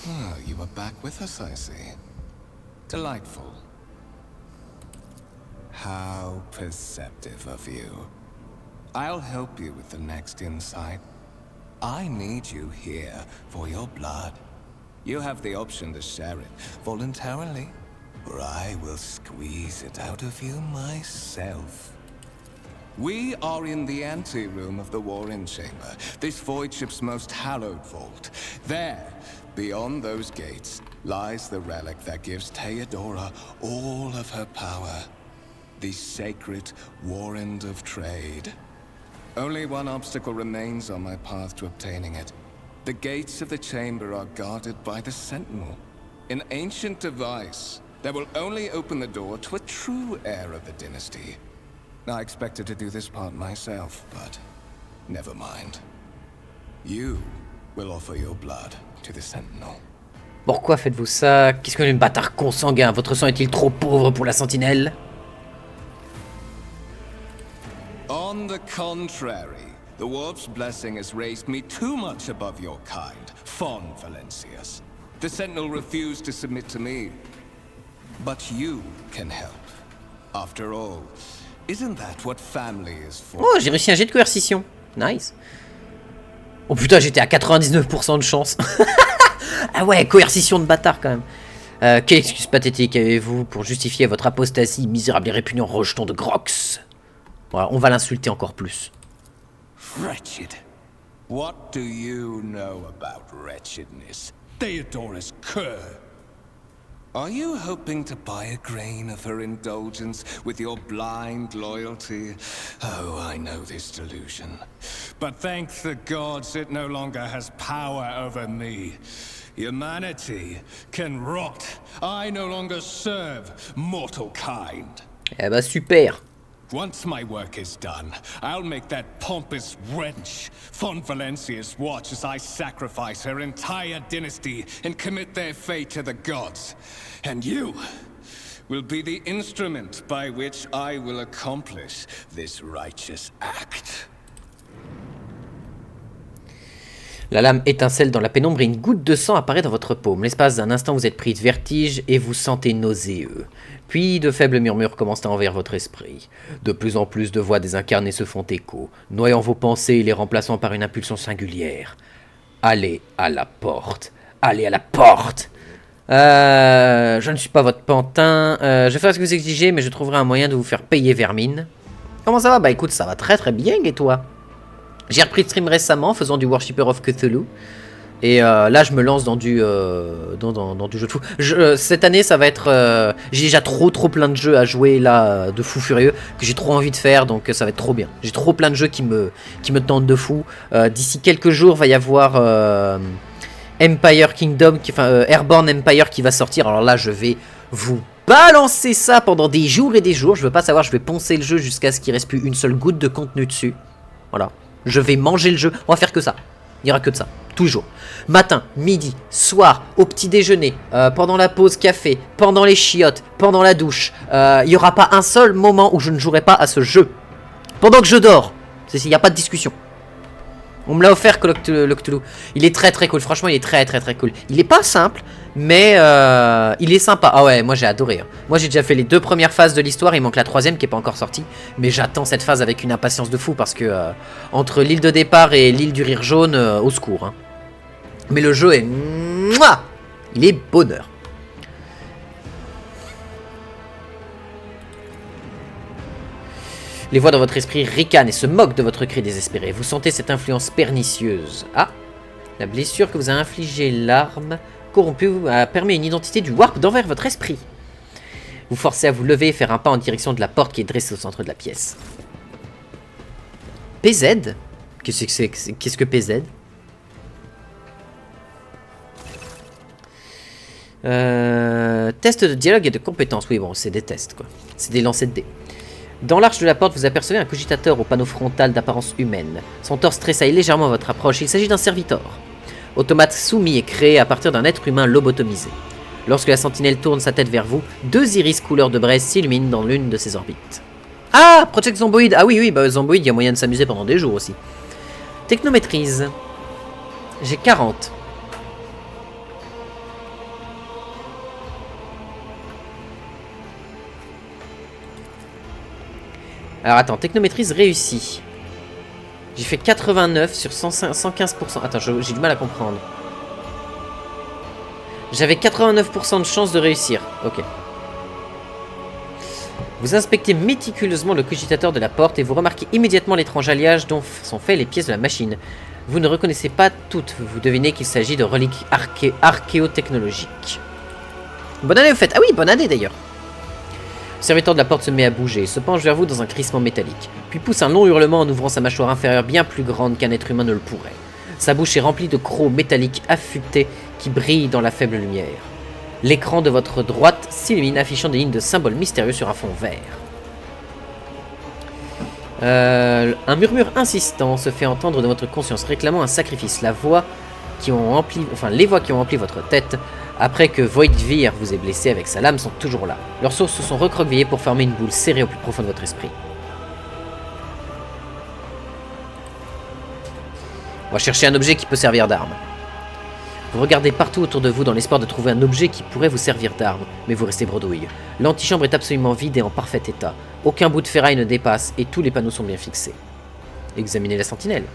B: Oh, you are back with us, I see. Delightful. How perceptive of you. I'll help you with the next insight. I need you here for your blood. You have the option to share it voluntarily, or I will squeeze it out of you myself. We are in the anteroom of the Warren Chamber, this void ship's most hallowed vault. There, beyond those gates, lies the relic that gives Theodora all of her power. The sacred Warrant of Trade. Only one obstacle remains on my path to obtaining it. The gates of the chamber are guarded by the Sentinel, an ancient device that will only open the door to a true heir of the dynasty. I expected to do this part myself, but never mind. You will offer your blood to the Sentinel.
A: Pourquoi faites-vous ça? Qu'est-ce que le bâtard consanguin? Votre sang est-il trop pauvre pour la sentinelle?
B: On the contrary, the Warp's blessing has raised me too much above your kind, Fon Valencius. The Sentinel refused to submit to me. But you can help. After all, isn't that what family is for?
A: Oh, j'ai réussi un jet de coercition. Nice. Oh putain, j'étais à 99% de chance. Ah ouais, coercition de bâtard quand même. Quelle excuse pathétique avez-vous pour justifier votre apostasie, misérable et répugnant rejeton de Grox? Voilà, on va l'insulter encore plus.
B: Wretched. What do you know about wretchedness? Theodora's cur. Are you hoping to buy a grain of her indulgence with your blind loyalty? Oh, I know this delusion. But thank the gods it no longer has power over me. Humanity can rot. I no longer serve mortal kind.
A: Eh bah super.
B: Once my work is done, I'll make that pompous wench, Fon Valencius, watch as I sacrifice her entire dynasty and commit their fate to the gods. And you will be the instrument by which I will accomplish this righteous act.
A: La lame étincelle dans la pénombre et une goutte de sang apparaît dans votre paume. L'espace d'un instant, vous êtes pris de vertige et vous sentez nauséeux. Puis de faibles murmures commencent à envahir votre esprit. De plus en plus de voix désincarnées se font écho, noyant vos pensées et les remplaçant par une impulsion singulière. Allez à la porte. Allez à la porte. Je ne suis pas votre pantin. Je ferai ce que vous exigez, mais je trouverai un moyen de vous faire payer, vermine. Comment ça va? Bah écoute, ça va très très bien, et toi? J'ai repris le stream récemment, faisant du Worshipper of Cthulhu. Et là, je me lance dans du, dans du jeu de fou. Cette année, ça va être... j'ai déjà trop plein de jeux à jouer, là, de fou furieux, que j'ai trop envie de faire, donc ça va être trop bien. J'ai trop plein de jeux qui me tentent de fou. D'ici quelques jours, va y avoir Empire Kingdom, enfin Airborne Empire qui va sortir. Alors là, je vais vous balancer ça pendant des jours et des jours. Je veux pas savoir, je vais poncer le jeu jusqu'à ce qu'il reste plus une seule goutte de contenu dessus. Voilà. Je vais manger le jeu. On va faire que ça. Il n'y aura que de ça. Tous les jours. Matin, midi, soir, au petit déjeuner, pendant la pause café, pendant les chiottes, pendant la douche. Il n'y aura pas un seul moment où je ne jouerai pas à ce jeu. Pendant que je dors. Il n'y a pas de discussion. On me l'a offert, le Cthulhu. Il est très cool. Franchement, il est très cool. Il est pas simple, mais il est sympa. Ah ouais, moi j'ai adoré. Moi j'ai déjà fait les 2 premières phases de l'histoire. Il manque la 3e qui est pas encore sortie. Mais j'attends cette phase avec une impatience de fou parce que entre l'île de départ et l'île du rire jaune, au secours. Hein. Mais le jeu est... Mouah, il est bonheur. Les voix dans votre esprit ricanent et se moquent de votre cri désespéré. Vous sentez cette influence pernicieuse. Ah, la blessure que vous a infligée l'arme corrompue permet une identité du warp d'envers votre esprit. Vous forcez à vous lever et faire un pas en direction de la porte qui est dressée au centre de la pièce. PZ? Qu'est-ce que PZ? Test de dialogue et de compétences. Oui, bon, c'est des tests, quoi. C'est des lancers de dés. Dans l'arche de la porte, vous apercevez un cogitateur au panneau frontal d'apparence humaine. Son torse tressaille légèrement à votre approche. Il s'agit d'un serviteur. Automate soumis et créé à partir d'un être humain lobotomisé. Lorsque la sentinelle tourne sa tête vers vous, 2 iris couleur de braise s'illuminent dans l'une de ses orbites. Ah, Project Zomboid. Ah oui, bah Zomboid, il y a moyen de s'amuser pendant des jours aussi. Technomaîtrise. J'ai 40. Alors attends, technomaîtrise réussie. J'ai fait 89 sur 115%. Attends, j'ai du mal à comprendre. J'avais 89% de chance de réussir. Ok. Vous inspectez méticuleusement le cogitateur de la porte et vous remarquez immédiatement l'étrange alliage dont sont faites les pièces de la machine. Vous ne reconnaissez pas toutes. Vous devinez qu'il s'agit de reliques archéotechnologiques. Bonne année au fait. Ah oui, bonne année d'ailleurs. Le serviteur de la porte se met à bouger, se penche vers vous dans un crissement métallique, puis pousse un long hurlement en ouvrant sa mâchoire inférieure bien plus grande qu'un être humain ne le pourrait. Sa bouche est remplie de crocs métalliques affûtés qui brillent dans la faible lumière. L'écran de votre droite s'illumine, affichant des lignes de symboles mystérieux sur un fond vert. Un murmure insistant se fait entendre de votre conscience, réclamant un sacrifice. Les voix qui ont rempli votre tête après que Voidvir vous ait blessé avec sa lame sont toujours là. Leurs sources se sont recroquevillées pour former une boule serrée au plus profond de votre esprit. On va chercher un objet qui peut servir d'arme. Vous regardez partout autour de vous dans l'espoir de trouver un objet qui pourrait vous servir d'arme, mais vous restez bredouille. L'antichambre est absolument vide et en parfait état. Aucun bout de ferraille ne dépasse et tous les panneaux sont bien fixés. Examinez la sentinelle.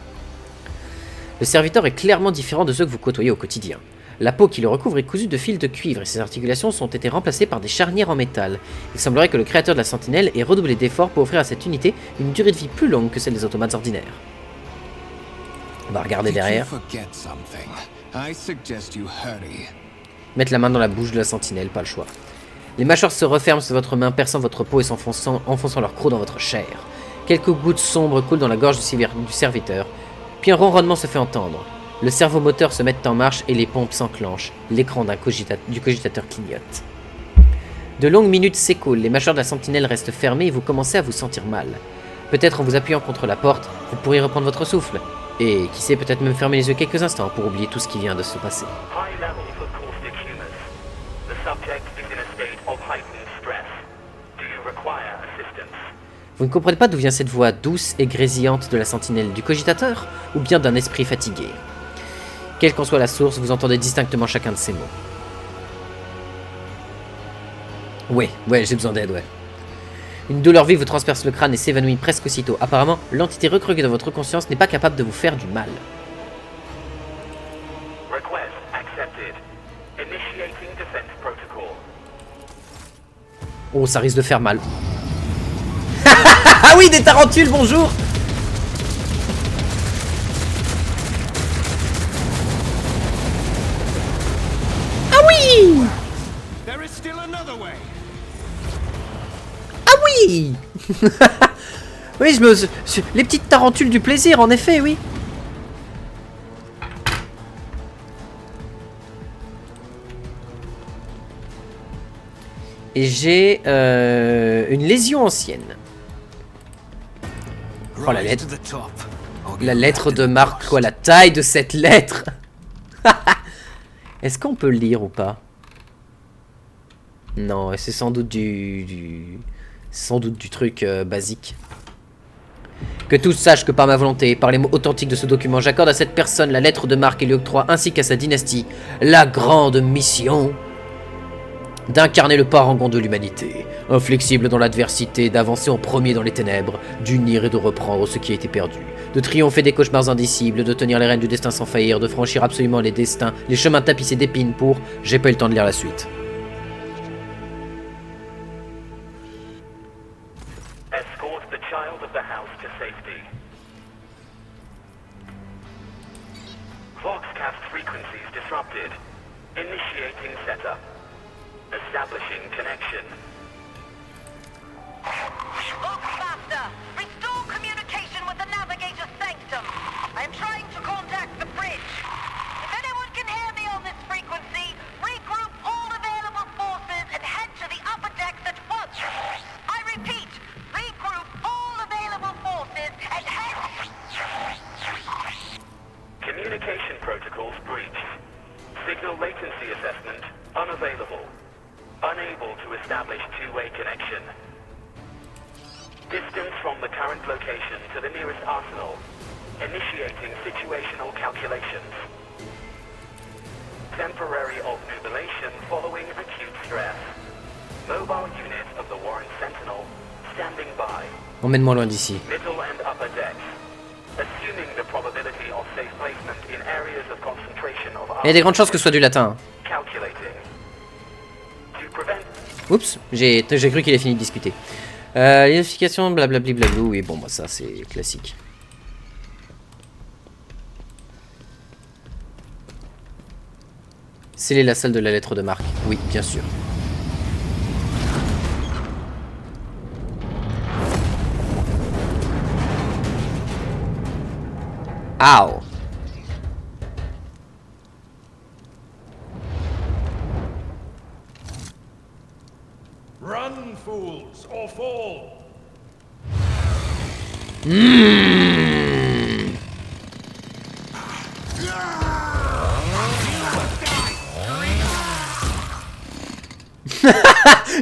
A: Le serviteur est clairement différent de ceux que vous côtoyez au quotidien. La peau qui le recouvre est cousue de fils de cuivre et ses articulations ont été remplacées par des charnières en métal. Il semblerait que le créateur de la sentinelle ait redoublé d'efforts pour offrir à cette unité une durée de vie plus longue que celle des automates ordinaires. On va regarder derrière. Mettre la main dans la bouche de la sentinelle, pas le choix. Les mâchoires se referment sur votre main, perçant votre peau et enfonçant leurs crocs dans votre chair. Quelques gouttes sombres coulent dans la gorge du serviteur, puis un ronronnement se fait entendre. Le cerveau moteur se met en marche et les pompes s'enclenchent. L'écran du cogitateur clignote. De longues minutes s'écoulent, les mâchoires de la sentinelle restent fermées et vous commencez à vous sentir mal. Peut-être en vous appuyant contre la porte, vous pourriez reprendre votre souffle. Et qui sait, peut-être même fermer les yeux quelques instants pour oublier tout ce qui vient de se passer. Vous ne comprenez pas d'où vient cette voix douce et grésillante de la sentinelle du cogitateur, ou bien d'un esprit fatigué. Quelle qu'en soit la source, vous entendez distinctement chacun de ces mots. Ouais, j'ai besoin d'aide, ouais. Une douleur vive vous transperce le crâne et s'évanouit presque aussitôt. Apparemment, l'entité recroquée dans votre conscience n'est pas capable de vous faire du mal. Oh, ça risque de faire mal. Ah oui, des tarentules, bonjour.
E: There is still another way.
A: Ah oui. Oui, les petites tarentules du plaisir, en effet, oui. Et j'ai une lésion ancienne. Oh, la lettre. La lettre de Marc, quoi, la taille de cette lettre. Est-ce qu'on peut le lire ou pas? Non, c'est sans doute sans doute du truc basique. Que tous sachent que par ma volonté et par les mots authentiques de ce document, j'accorde à cette personne la lettre de marque et lui octroie ainsi qu'à sa dynastie la grande mission d'incarner le parangon de l'humanité, inflexible dans l'adversité, d'avancer en premier dans les ténèbres, d'unir et de reprendre ce qui a été perdu, de triompher des cauchemars indicibles, de tenir les rênes du destin sans faillir, de franchir absolument les destins, les chemins tapissés d'épines pour... J'ai pas eu le temps de lire la suite.
H: Escort the child of the house to safety. Voxcast frequencies disrupted. Initiating setup. Establishing connection.
I: Voxmaster, restore communication with the Navigator's Sanctum. I am trying to contact the bridge. If anyone can hear me on this frequency, regroup all available forces and head to the upper decks at once. I repeat, regroup all available forces and head...
H: Communication protocols breached. Signal latency assessment unavailable. Unable to establish two-way connection. Distance from the current location to the nearest arsenal. Initiating situational calculations. Temporary obnubilation following acute stress. Mobile unit of the Warren Sentinel standing by.
A: Emmène-moi loin d'ici.
H: Middle and upper decks. Assuming the probability of safe placement in areas of concentration of...
A: Il y a des grandes chances que ce soit du latin.
H: Calculating.
A: Oups, j'ai cru qu'il ait fini de discuter. L'identification, blablabli blablou, et bon, bah ça c'est classique. Sceller la salle de la lettre de marque. Oui, bien sûr. Ow.
E: Run, fools, or fall.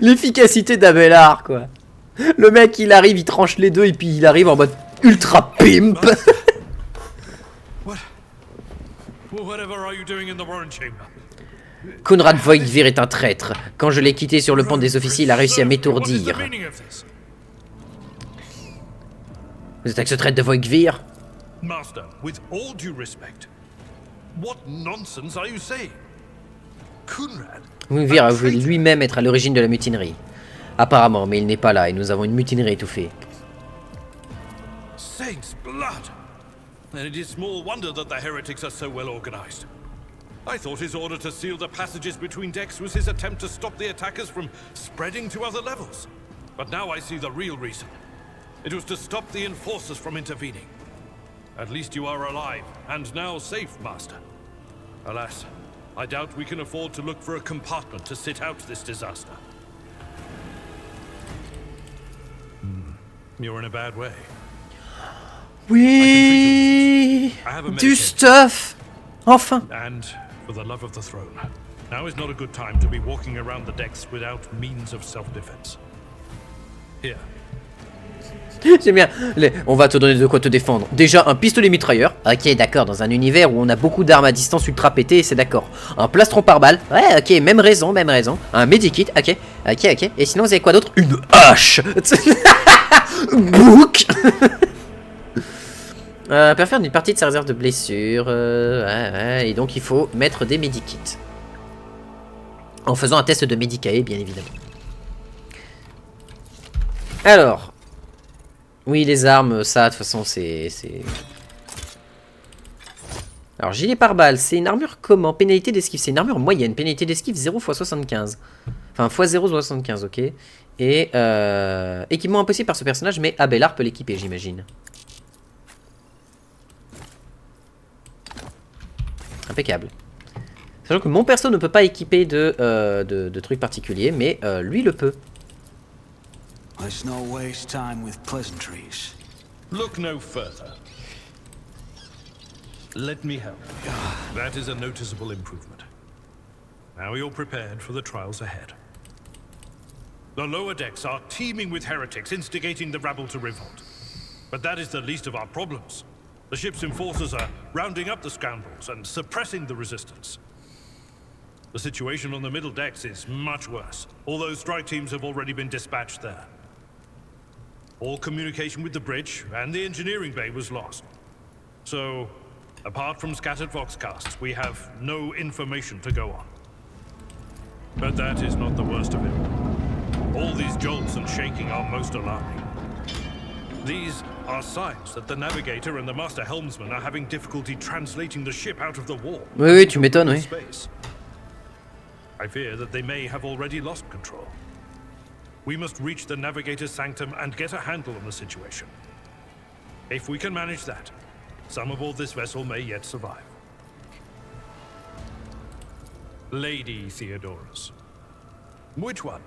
A: L'efficacité d'Abelard, quoi. Le mec, il arrive, il tranche les deux, et puis il arrive en mode ultra pimp.
E: Whatever are you doing in the Warren Chamber?
A: Conrad Voigtvir est un traître. Quand je l'ai quitté sur le pont des officiers, il a réussi à m'étourdir. Vous êtes avec ce traître de Voigtvir?
E: Master, with all due respect, what nonsense are you saying? Conrad?
A: Voigtvir a avoué lui-même être à l'origine de la mutinerie. Apparemment, mais il n'est pas là et nous avons une mutinerie étouffée.
E: Saint's blood! And it is small wonder that the heretics are so well organized. I thought his order to seal the passages between decks was his attempt to stop the attackers from spreading to other levels. But now I see the real reason. It was to stop the enforcers from intervening. At least you are alive, and now safe, Master. Alas, I doubt we can afford to look for a compartment to sit out this disaster. You're in a bad way.
A: Oui, du stuff. Enfin.
E: And for the love of the throne, now is not a good time to be walking around the decks without means of self-defense. Here.
A: J'aime bien. On va te donner de quoi te défendre. Déjà, un pistolet mitrailleur. Ok, d'accord. Dans un univers où on a beaucoup d'armes à distance ultra pétées, c'est d'accord. Un plastron par balle. Ouais, ok, même raison, même raison. Un medikit. Ok, ok, ok. Et sinon, vous avez quoi d'autre? Une hache. Book. Peut faire une partie de sa réserve de blessures. Ouais, et donc, il faut mettre des medikits. En faisant un test de Medicae, bien évidemment. Alors. Oui, les armes, ça, de toute façon, c'est... Alors, gilet pare-balles, c'est une armure comment? Pénalité d'esquive, c'est une armure moyenne. Pénalité d'esquive 0 x 75. Enfin, x 0 x 75, ok. Et équipement impossible par ce personnage, mais Abelard peut l'équiper, j'imagine. Impeccable. Sachant que mon perso ne peut pas équiper de trucs particuliers, mais lui le peut.
J: Let's not waste time with pleasantries.
E: Look no further. Let me help. That is a noticeable improvement. Now you're prepared for the trials ahead. The lower decks are teeming with heretics instigating the rabble to revolt. But that is the least of our problems. The ship's enforcers are rounding up the scoundrels and suppressing the resistance. The situation on the middle decks is much worse, although strike teams have already been dispatched there. All communication with the bridge and the engineering bay was lost. So, apart from scattered voxcasts, we have no information to go on. But that is not the worst of it. All these jolts and shaking are most alarming. These are signs that the navigator and the master helmsman are having difficulty translating the ship out of the war.
A: Oui, tu m'étonnes, oui.
E: I fear that they may have already lost control. We must reach the navigator's sanctum and get a handle on the situation. If we can manage that, some aboard this vessel may yet survive. Lady Theodorus. Which one?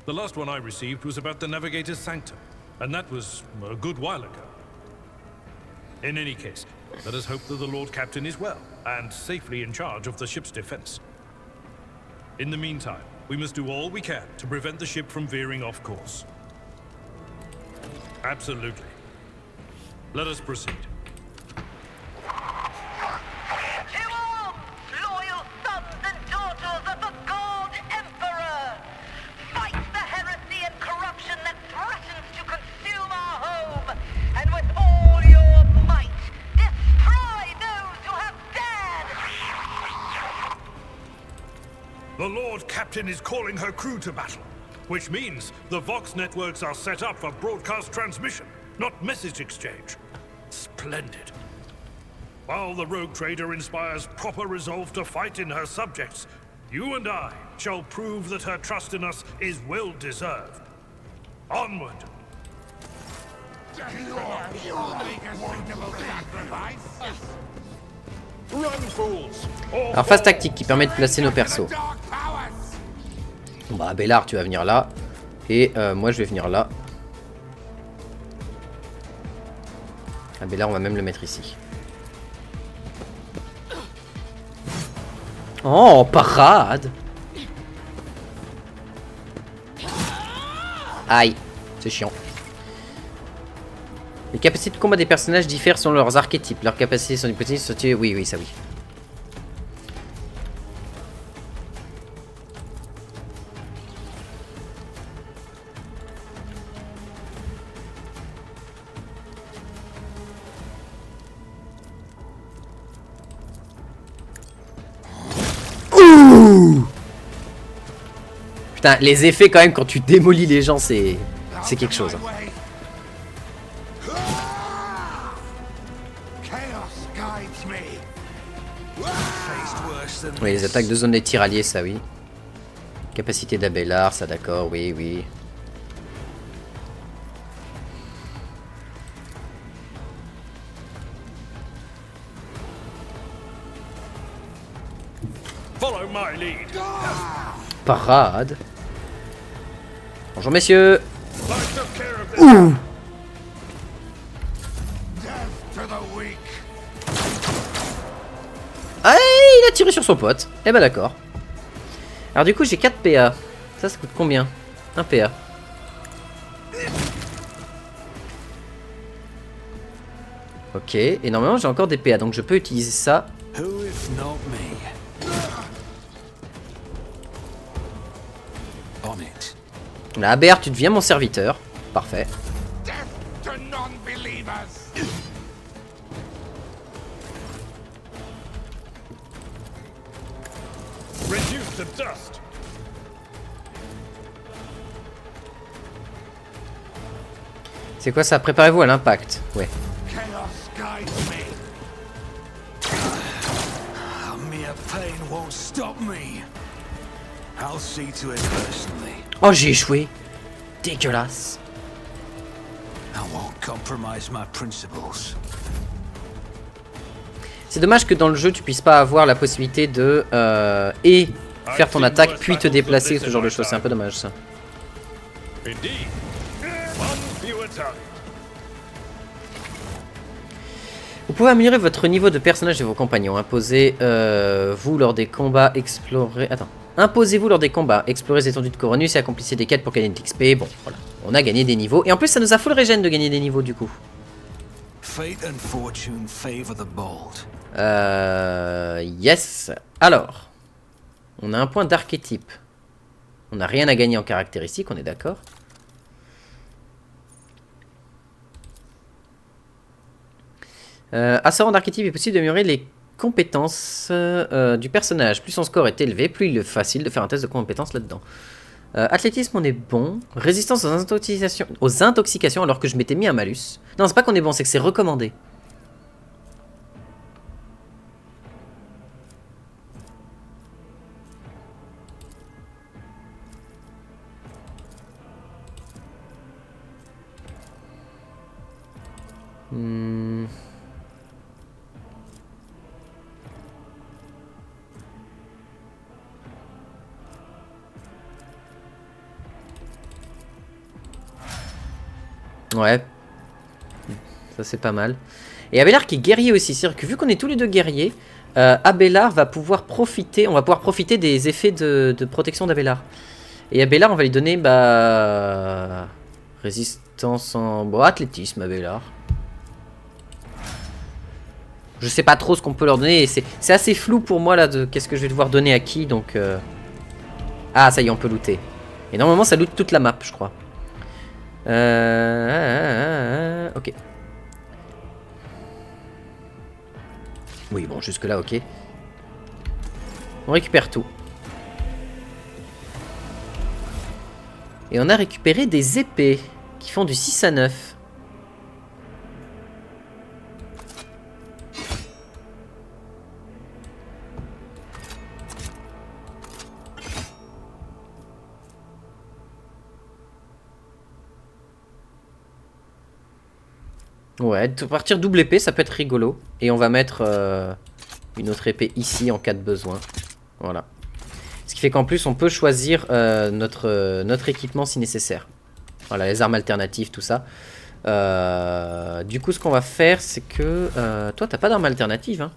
E: The last one I received was about the navigator's sanctum, and that was a good while ago. In any case, let us hope that the Lord Captain is well, and safely in charge of the ship's defense. In the meantime, we must do all we can to prevent the ship from veering off course. Absolutely. Let us proceed.
I: To arms, loyal sons and daughters of the God Emperor! Fight the heresy and corruption that threatens to consume our home, and with all your might, destroy those who have dared!
E: The Lord Captain is calling her crew to battle, which means the Vox networks are set up for broadcast transmission, not message exchange. Splendid. While the rogue trader inspires proper resolve to fight in her subjects, you and I shall prove that her trust in us is well deserved. Onward!
A: Alors phase tactique qui permet de placer nos persos. Bon bah Abelard tu vas venir là. Et moi je vais venir là. Abelard on va même le mettre ici. Oh parade. Aïe, c'est chiant. Les capacités de combat des personnages diffèrent selon leurs archétypes. Leurs capacités sont possibles. Oui, oui, ça oui. Ouh! Putain, les effets quand même quand tu démolis les gens, c'est quelque chose. Hein. Oui, les attaques de zone des tiraliers, ça oui. Capacité d'Abelard, ça d'accord, oui, oui.
E: Follow my lead.
A: Parade. Bonjour messieurs. Ouh. Ah, il a tiré sur son pote. Eh ben d'accord. Alors du coup j'ai 4 PA. Ça coûte combien? 1 PA. Ok, et normalement j'ai encore des PA, donc je peux utiliser ça. Là, ABR, tu deviens mon serviteur. Parfait. C'est quoi ça? Préparez-vous à l'impact. Ouais.
J: won't stop me. I'll see to it personally.
A: Oh, j'ai échoué. Dégueulasse.
J: I won't compromise my principles.
A: C'est dommage que dans le jeu tu puisses pas avoir la possibilité de et faire ton attaque puis te déplacer, ce genre de choses. C'est un peu dommage ça. Vous pouvez améliorer votre niveau de personnage et vos compagnons. Imposez-vous lors des combats, explorer... Attends. Imposez-vous lors des combats, explorez les étendues de Coronus et accomplissez des quêtes pour gagner de l'XP. Bon, voilà. On a gagné des niveaux. Et en plus, ça nous a full régène de gagner des niveaux, du coup.
J: Fate and fortune favor the bold.
A: Yes. Alors. On a un point d'archétype. On n'a rien à gagner en caractéristique, on est d'accord. Ascendant d'archétype est possible d'améliorer les compétences du personnage. Plus son score est élevé, plus il est facile de faire un test de compétences là-dedans. Athlétisme, on est bon. Résistance aux intoxications, alors que je m'étais mis un malus. Non, c'est pas qu'on est bon, c'est que c'est recommandé. Ouais, ça c'est pas mal. Et Abélard qui est guerrier aussi, c'est-à-dire que vu qu'on est tous les deux guerriers, Abélard va pouvoir profiter, on va pouvoir profiter des effets de protection d'Abélard. Et Abélard, on va lui donner résistance en... Bon, athlétisme, Abélard. Je sais pas trop ce qu'on peut leur donner, et c'est assez flou pour moi là de qu'est-ce que je vais devoir donner à qui, donc... Ah, ça y est, on peut looter. Et normalement, ça loot toute la map, je crois. Ok. Oui, bon, jusque là, ok. On récupère tout. Et on a récupéré des épées qui font du 6 à 9. Ouais, de partir double épée, ça peut être rigolo. Et on va mettre une autre épée ici en cas de besoin. Voilà. Ce qui fait qu'en plus, on peut choisir notre équipement si nécessaire. Voilà, les armes alternatives, tout ça. Du coup, ce qu'on va faire, c'est que... toi, t'as pas d'armes alternatives, hein?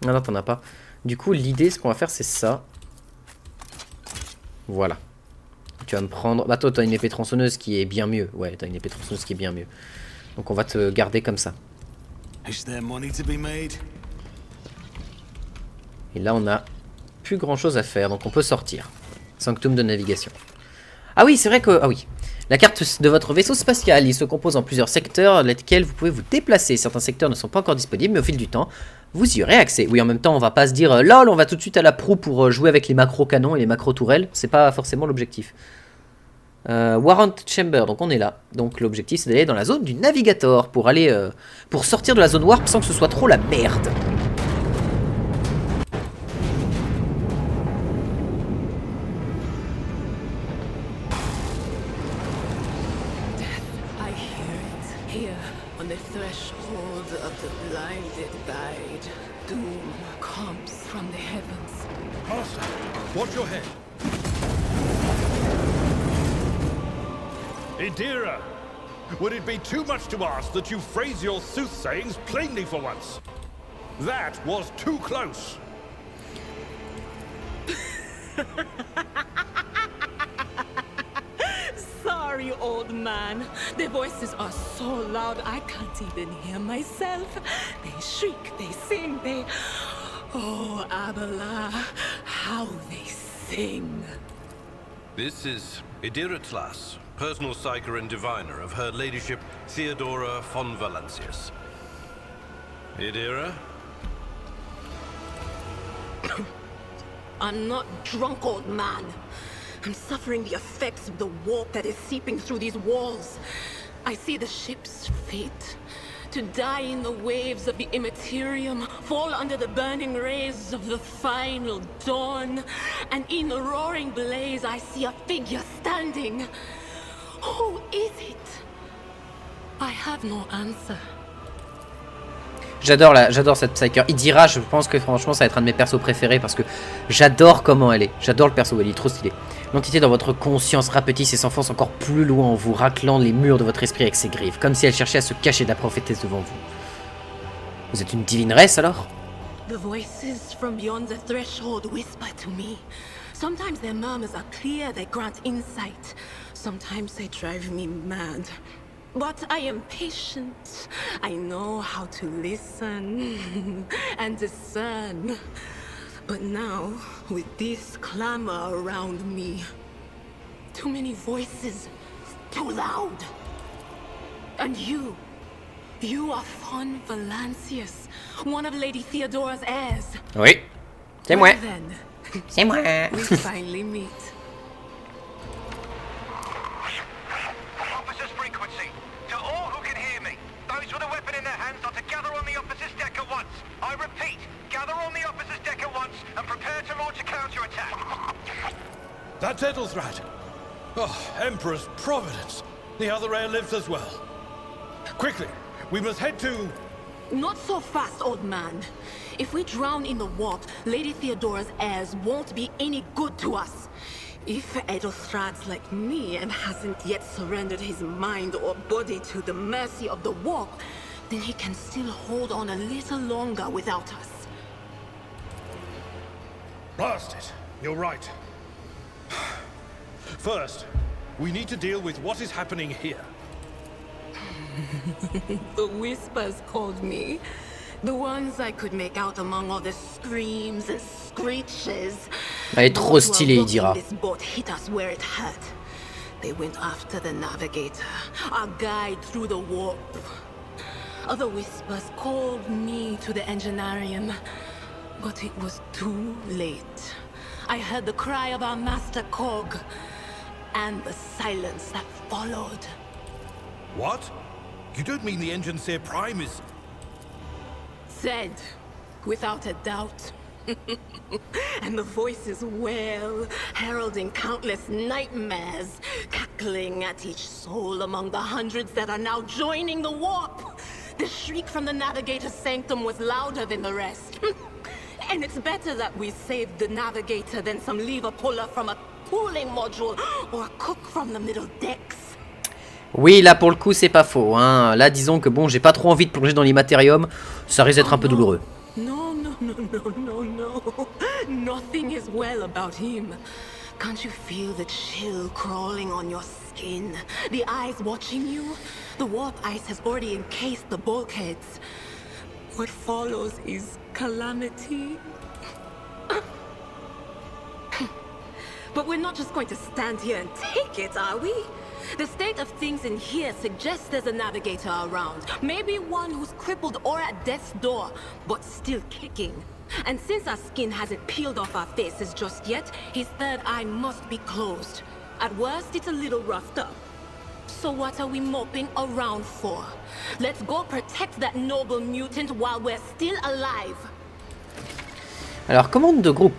A: Non, non, t'en as pas. Du coup, l'idée, ce qu'on va faire, c'est ça. Voilà. Tu vas me prendre... Bah, toi, t'as une épée tronçonneuse qui est bien mieux. Ouais, t'as une épée tronçonneuse qui est bien mieux. Donc on va te garder comme ça. Et là on a plus grand chose à faire, donc on peut sortir. Sanctum de navigation. Ah oui, c'est vrai que... Ah oui. La carte de votre vaisseau spatial, il se compose en plusieurs secteurs, lesquels vous pouvez vous déplacer. Certains secteurs ne sont pas encore disponibles, mais au fil du temps, vous y aurez accès. Oui, en même temps, on va pas se dire « Lol, on va tout de suite à la proue pour jouer avec les macro-canons et les macro-tourelles ». C'est pas forcément l'objectif. Warrant Chamber, donc on est là. Donc l'objectif c'est d'aller dans la zone du Navigator pour aller pour sortir de la zone warp sans que ce soit trop la merde.
K: I hear it here on the threshold of the blinded guide. Doom comes from the heavens.
E: Master, watch your head. Idira, would it be too much to ask that you phrase your soothsayings plainly for once? That was too close.
K: Sorry, old man. The voices are so loud I can't even hear myself. They shriek, they sing, they... Oh, Abela, how they sing.
E: This is Idira Tlas, personal psyker and diviner of Her Ladyship Theodora von Valancius. Idira?
K: I'm not drunk, old man. I'm suffering the effects of the warp that is seeping through these walls. I see the ship's fate to die in the waves of the Immaterium, fall under the burning rays of the final dawn, and in the roaring blaze I see a figure standing. Who is it? I have no answer.
A: J'adore cette Psyker. Idira, je pense que franchement ça va être un de mes persos préférés parce que j'adore comment elle est. J'adore le perso, elle est trop stylée. L'entité dans votre conscience rapetisse et s'enfonce encore plus loin en vous, raclant les murs de votre esprit avec ses griffes, comme si elle cherchait à se cacher de la prophétesse devant vous. Vous êtes une divineresse alors?
K: The voices from beyond the threshold whisper to me. Sometimes their murmurs are clear, they grant insight. Sometimes they drive me mad. But I am patient. I know how to listen and discern. But now, with this clamor around me, too many voices, too loud. And you are Von Valancius, one of Lady Theodora's heirs.
A: Oui, c'est moi.
K: Well then,
A: C'est moi.
K: we finally meet.
C: Officer's frequency. To all who can hear me, those with a weapon in their hands are to gather on the officer's deck at once. I repeat, gather on the officer's deck at once and prepare to launch a counterattack.
E: That's Ethelthrad. Oh, Emperor's Providence. The other heir lives as well. Quickly, we must head to...
K: Not so fast, old man. If we drown in the warp, Lady Theodora's heirs won't be any good to us. If Ethelthrad's like me and hasn't yet surrendered his mind or body to the mercy of the warp, then he can still hold on a little longer without us.
E: Blast it. You're right. First, we need to deal with what is happening here.
K: The whispers called me. The ones I could make out among all the screams and screeches.
A: Elle est trop stylée, Idira.
K: This boat hit us where it hurt. They went after the navigator, our guide through the warp. Other whispers called me to the enginarium, but it was too late. I heard the cry of our master Cog, and the silence that followed.
E: What? You don't mean the Enginseer Prime is...
K: Said, without a doubt. And the voices wail, heralding countless nightmares, cackling at each soul among the hundreds that are now joining the warp. The shriek from the Navigator's sanctum was louder than the rest. And it's better that we saved the Navigator than some lever puller from a cooling module or a cook from the middle decks.
A: Oui, là pour le coup c'est pas faux, hein. Là disons que bon, j'ai pas trop envie de plonger dans l'immatérium, ça risque d'être un peu douloureux.
K: No. Nothing is well about him. Can't you feel the chill crawling on your skin? The eyes watching you? The warp ice has already encased the bulkheads. What follows is calamity. But we're not just going to stand here and take it, are we? The state of things in here suggests there's a navigator around. Maybe one who's crippled or at death's door, but still kicking. And since our skin hasn't peeled off our faces just yet, his third eye must be closed. At worst, it's a little roughed up. So what are we moping around for? Let's go protect that noble mutant while we're still alive.
A: Alors, commande de groupe.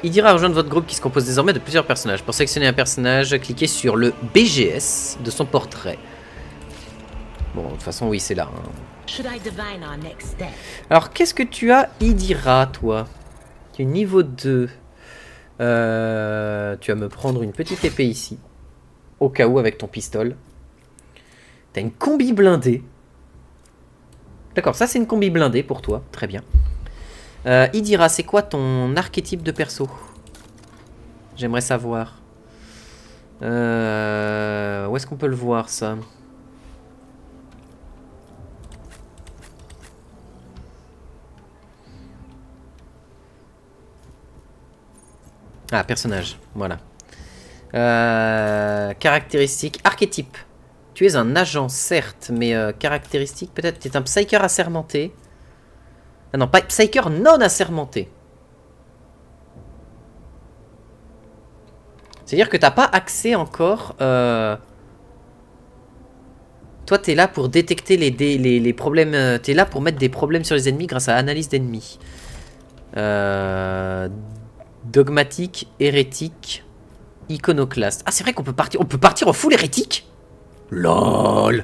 A: Idira rejoint votre groupe qui se compose désormais de plusieurs personnages. Pour sélectionner un personnage, cliquez sur le BGS de son portrait. Bon, de toute façon, oui, c'est là. Hein. Alors, qu'est-ce que tu as, Idira, toi? Tu es niveau 2. Tu vas me prendre une petite épée ici. Au cas où, avec ton pistolet. T'as une combi blindée. D'accord, ça c'est une combi blindée pour toi. Très bien. Idira, c'est quoi ton archétype de perso? J'aimerais savoir. Où est-ce qu'on peut le voir, ça? Ah, personnage, voilà. Caractéristiques, archétype. Tu es un agent, certes, mais caractéristique, peut-être. Tu es un psyker assermenté. Ah non, pas psyker non assermenté. C'est-à-dire que t'as pas accès encore... T'as Toi, t'es là pour détecter les problèmes. T'es là pour mettre des problèmes sur les ennemis grâce à analyse d'ennemis. Dogmatique, hérétique, iconoclaste. Ah, c'est vrai qu'on peut partir. On peut partir en full hérétique. LOL.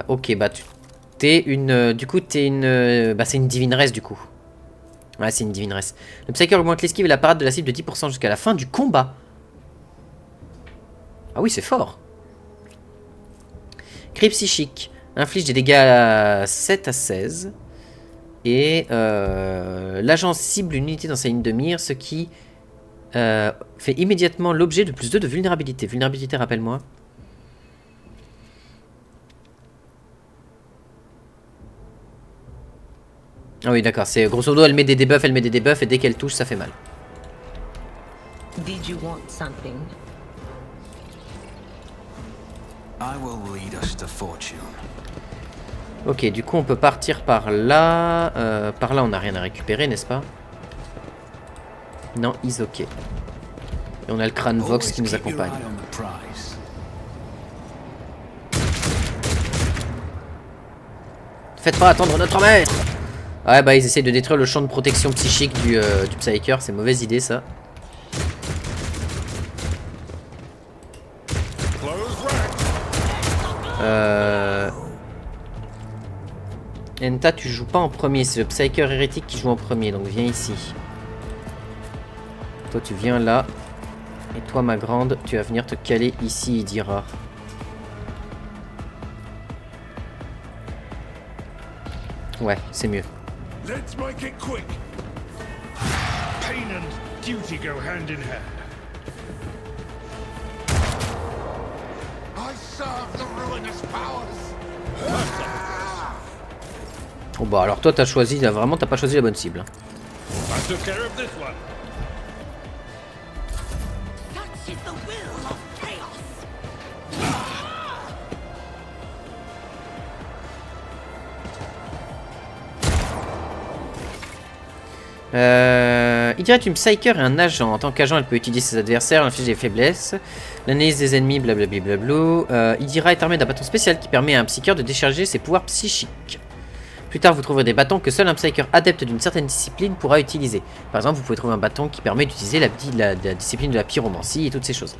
A: Ok, bah t'es une. Du coup, t'es une. Bah, c'est une divineresse du coup. Ouais, c'est une divineresse. Le Psyker augmente l'esquive et la parade de la cible de 10% jusqu'à la fin du combat. Ah oui, c'est fort. Cri psychique. Inflige des dégâts à 7 à 16. Et l'agent cible une unité dans sa ligne de mire, ce qui fait immédiatement l'objet de plus 2 de vulnérabilité. Vulnérabilité, rappelle-moi. Ah oui, d'accord. C'est grosso modo, elle met des debuffs, et dès qu'elle touche, ça fait mal.
L: Did you want something?
J: I will lead us to fortune.
A: Ok, du coup, on peut partir par là. Par là, on n'a rien à récupérer, n'est-ce pas? Non, is ok. Et on a le crâne Vox qui nous accompagne. Faites pas attendre notre maître! Ouais, bah, ils essayent de détruire le champ de protection psychique du Psyker. C'est mauvaise idée, ça. Enta, tu joues pas en premier, c'est le Psyker hérétique qui joue en premier, donc viens ici. Toi tu viens là. Et toi ma grande, tu vas venir te caler ici, il dira. Ouais, c'est mieux.
E: Let's make it quick. Pain and duty go hand in hand. I serve the ruinous powers.
A: Oh bah alors toi t'as choisi, là, vraiment t'as pas choisi la bonne cible.
E: I took care of this one.
I: Such is the will of chaos.
A: Idira est une Psyker et un agent. En tant qu'agent, elle peut utiliser ses adversaires, infliger des faiblesses, l'analyse des ennemis, blablabla. Idira est armée d'un bâton spécial qui permet à un Psyker de décharger ses pouvoirs psychiques. Plus tard, vous trouverez des bâtons que seul un Psyker adepte d'une certaine discipline pourra utiliser. Par exemple, vous pouvez trouver un bâton qui permet d'utiliser la discipline de la pyromancie et toutes ces choses.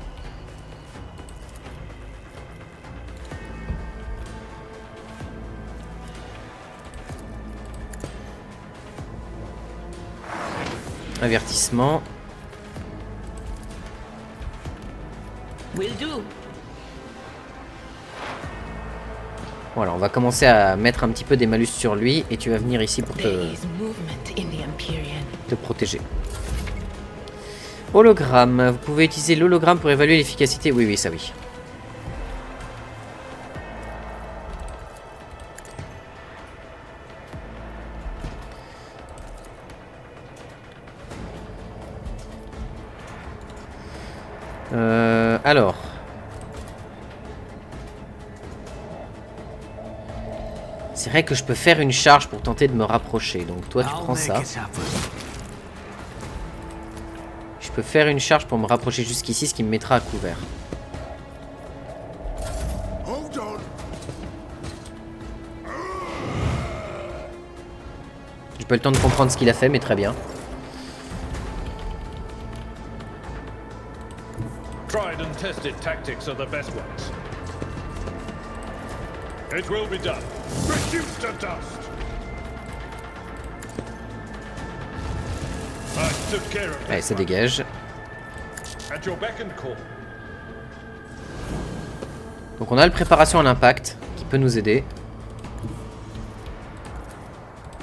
A: Avertissement.
L: Will do.
A: Voilà, on va commencer à mettre un petit peu des malus sur lui et tu vas venir ici pour te protéger. Hologramme. Vous pouvez utiliser l'hologramme pour évaluer l'efficacité. Oui, oui, ça oui. Alors. C'est vrai que je peux faire une charge pour tenter de me rapprocher. Donc toi, tu prends ça. Je peux faire une charge pour me rapprocher jusqu'ici, ce qui me mettra à couvert. J'ai pas eu le temps de comprendre ce qu'il a fait, mais très bien.
E: Tried and tested tactics are the best ones. It will be done. Reduced to dust. I took care of
A: Allez, ça dégage.
E: At your beck and call.
A: Donc on a le préparation à l'impact qui peut nous aider.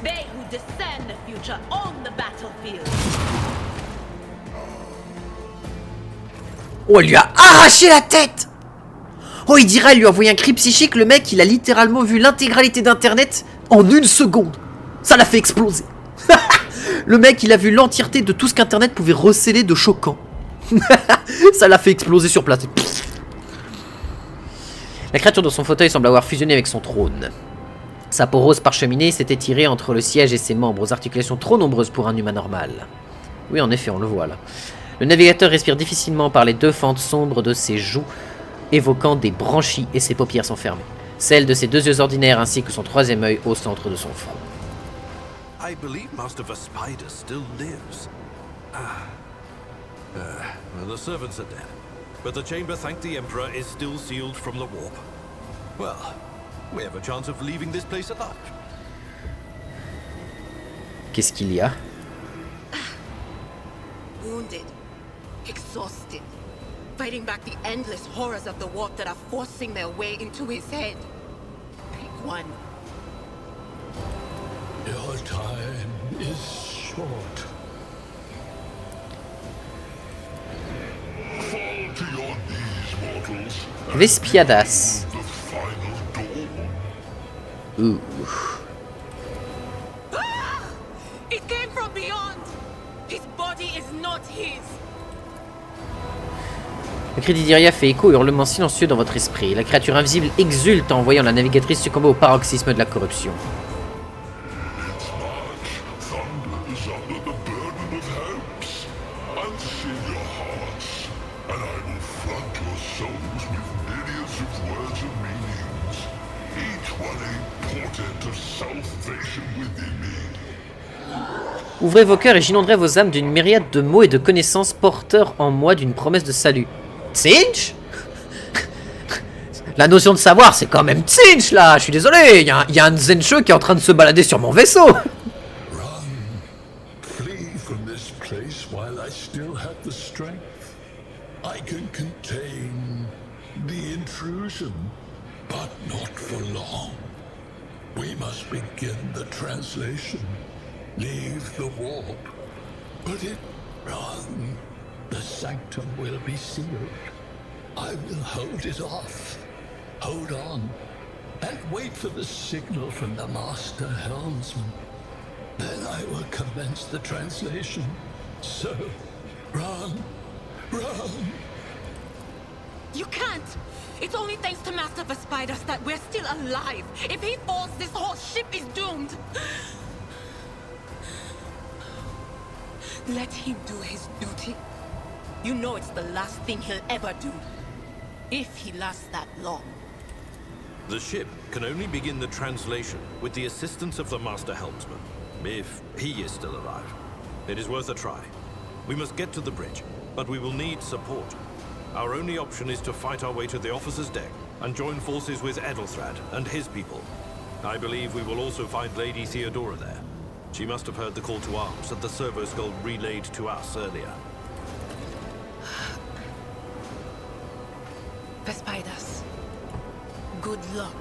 L: They who discern the future on the battlefield.
A: Oh, elle lui a arraché la tête! Oh, il dirait, elle lui a envoyé un cri psychique, le mec, il a littéralement vu l'intégralité d'internet en 1 seconde. Ça l'a fait exploser. Le mec, il a vu l'entièreté de tout ce qu'internet pouvait recéler de choquant. Ça l'a fait exploser sur place. La créature dans son fauteuil semble avoir fusionné avec son trône. Sa peau rose parcheminée s'était tirée entre le siège et ses membres, aux articulations trop nombreuses pour un humain normal. Oui, en effet, on le voit là. Le navigateur respire difficilement par les 2 fentes sombres de ses joues. évoquant des branchies et ses paupières sont fermées. Celles de ses 2 yeux ordinaires ainsi que son 3e œil au centre de son front.
E: I believe Master Vespider still lives. Well, the servants are dead, but the chamber, thank the Emperor, is still sealed from the warp. Well, we have a chance of leaving this place alive.
A: Qu'est-ce qu'il y a?
K: Wounded, exhausted, fighting back the endless horrors of the warp that are forcing their way into his head. Pick one.
M: Your time is short. Fall to your knees, mortals.
A: Vespiadas.
M: The final dawn.
A: Ouh.
K: Ah! It came from beyond. His body is not his.
A: Le cri d'Idiria fait écho et hurlement silencieux dans votre esprit. La créature invisible exulte en voyant la navigatrice succomber au paroxysme de la corruption. Ouvrez vos cœurs et j'inonderai vos âmes d'une myriade de mots et de connaissances porteurs en moi d'une promesse de salut. Tsinch? La notion de savoir, c'est quand même Tsinch là, je suis désolé, il y a un Zenshou qui est en train de se balader sur mon vaisseau.
M: Run. Flee from this place while I still have the strength. I can contain the intrusion, but not for long. We must begin the translation. Leave the warp. Put it wrong. The sanctum will be sealed. I will hold it off. Hold on. And wait for the signal from the master helmsman. Then I will commence the translation. So, run. Run.
K: You can't. It's only thanks to Master Vespider that we're still alive. If he falls, this whole ship is doomed. Let him do his duty. You know it's the last thing he'll ever do. If he lasts that long.
E: The ship can only begin the translation with the assistance of the Master Helmsman, if he is still alive. It is worth a try. We must get to the bridge, but we will need support. Our only option is to fight our way to the officer's deck and join forces with Edelthrad and his people. I believe we will also find Lady Theodora there. She must have heard the call to arms that the servo skull relayed to us earlier.
K: Vespidas, good luck.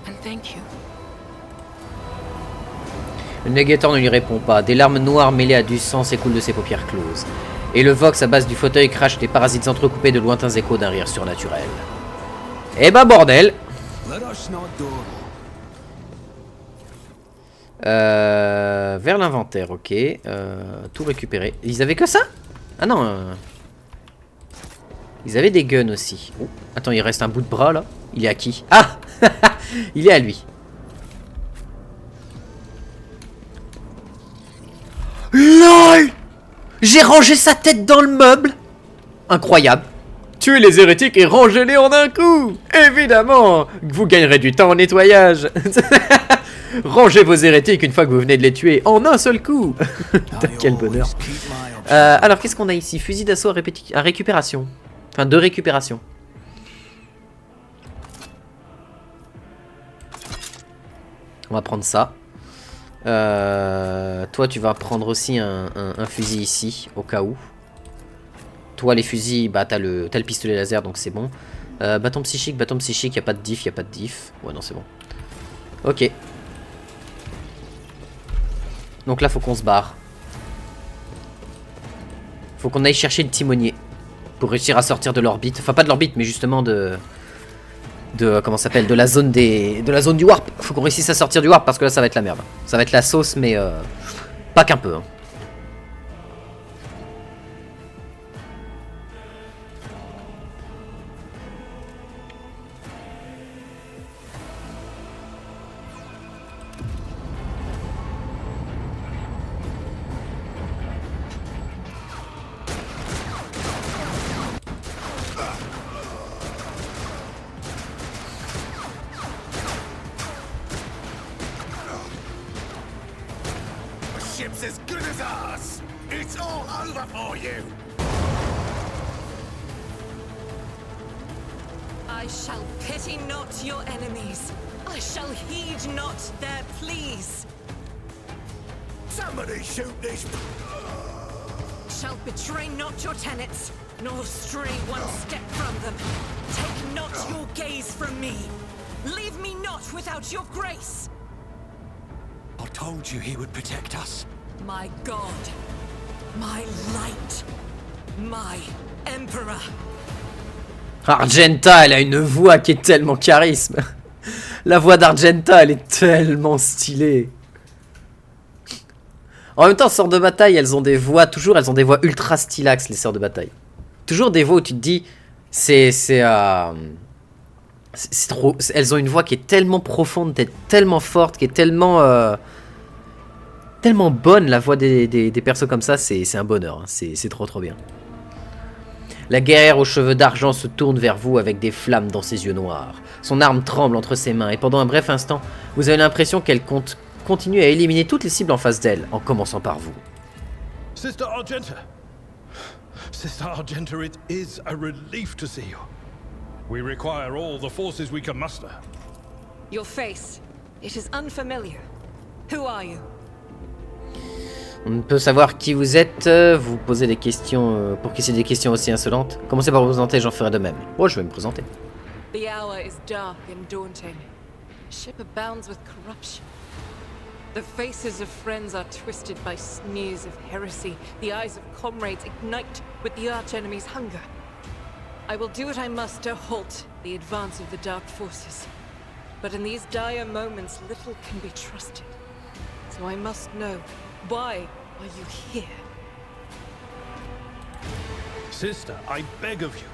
K: And thank you.
A: Le Negator ne lui répond pas. Des larmes noires mêlées à du sang s'écoulent de ses paupières closes. Et le Vox à base du fauteuil crache des parasites entrecoupés de lointains échos d'un rire surnaturel. Eh bah bordel! Vers l'inventaire, ok. Tout récupérer. Ils avaient que ça? Ah non. Ils avaient des guns aussi. Oh, attends, il reste un bout de bras là. Il est à qui? Ah. Il est à lui. LOL! J'ai rangé sa tête dans le meuble. Incroyable. Tuez les hérétiques et rangez-les en un coup. Évidemment, vous gagnerez du temps en nettoyage. Rangez vos hérétiques une fois que vous venez de les tuer en un seul coup. Quel bonheur. Alors, qu'est-ce qu'on a ici? Fusil d'assaut à récupération. Enfin, de récupération. On va prendre ça. Toi, tu vas prendre aussi un fusil ici, au cas où. Toi, les fusils, bah, t'as le pistolet laser, donc c'est bon. Bâton psychique, y a pas de diff, Ouais, non, c'est bon. Ok. Donc là, faut qu'on se barre. Faut qu'on aille chercher le timonier. Pour réussir à sortir de l'orbite. Enfin, pas de l'orbite, mais justement de comment ça s'appelle, de la zone du warp. Faut qu'on réussisse à sortir du warp parce que là ça va être la merde. Ça va être la sauce, mais pas qu'un peu. Hein.
F: for you.
K: I shall pity not your enemies. I shall heed not their pleas.
F: Somebody shoot this.
K: Shall betray not your tenets, nor stray one step from them. Take not your gaze from me. Leave me not without your grace.
C: I told you he would protect us.
K: My God, my light, my emperor.
A: Argenta, elle a une voix qui est tellement charisme. La voix d'Argenta, elle est tellement stylée. En même temps, sœurs de bataille, elles ont des voix, elles ont des voix ultra stylax, les sœurs de bataille. Toujours des voix où tu te dis, c'est trop, elles ont une voix qui est tellement profonde, tellement forte, qui est tellement bonne, la voix des persos comme ça, c'est un bonheur, hein. C'est trop bien. La guerrière aux cheveux d'argent se tourne vers vous avec des flammes dans ses yeux noirs. Son arme tremble entre ses mains et pendant un bref instant, vous avez l'impression qu'elle continue à éliminer toutes les cibles en face d'elle, en commençant par vous.
E: Sister Argenta. Sister Argenta, it is a relief to see you. We require all the forces we can muster.
K: Your face, it is unfamiliar. Who are you?
A: On peut savoir qui vous êtes, vous posez des questions, pour qu'il y ait des questions aussi insolentes. Commencez par vous présenter, j'en ferai de même. Oh, je vais me présenter.
K: The hour is dark and daunting. Ship abounds with corruption. The faces of friends are twisted by sneers of heresy. The eyes of comrades ignite with the arch-enemy's hunger. I will do what I must to halt the advance of the dark forces. But in these dire moments, little can be trusted. So I must know, why are you here?
E: Sister, I beg of you.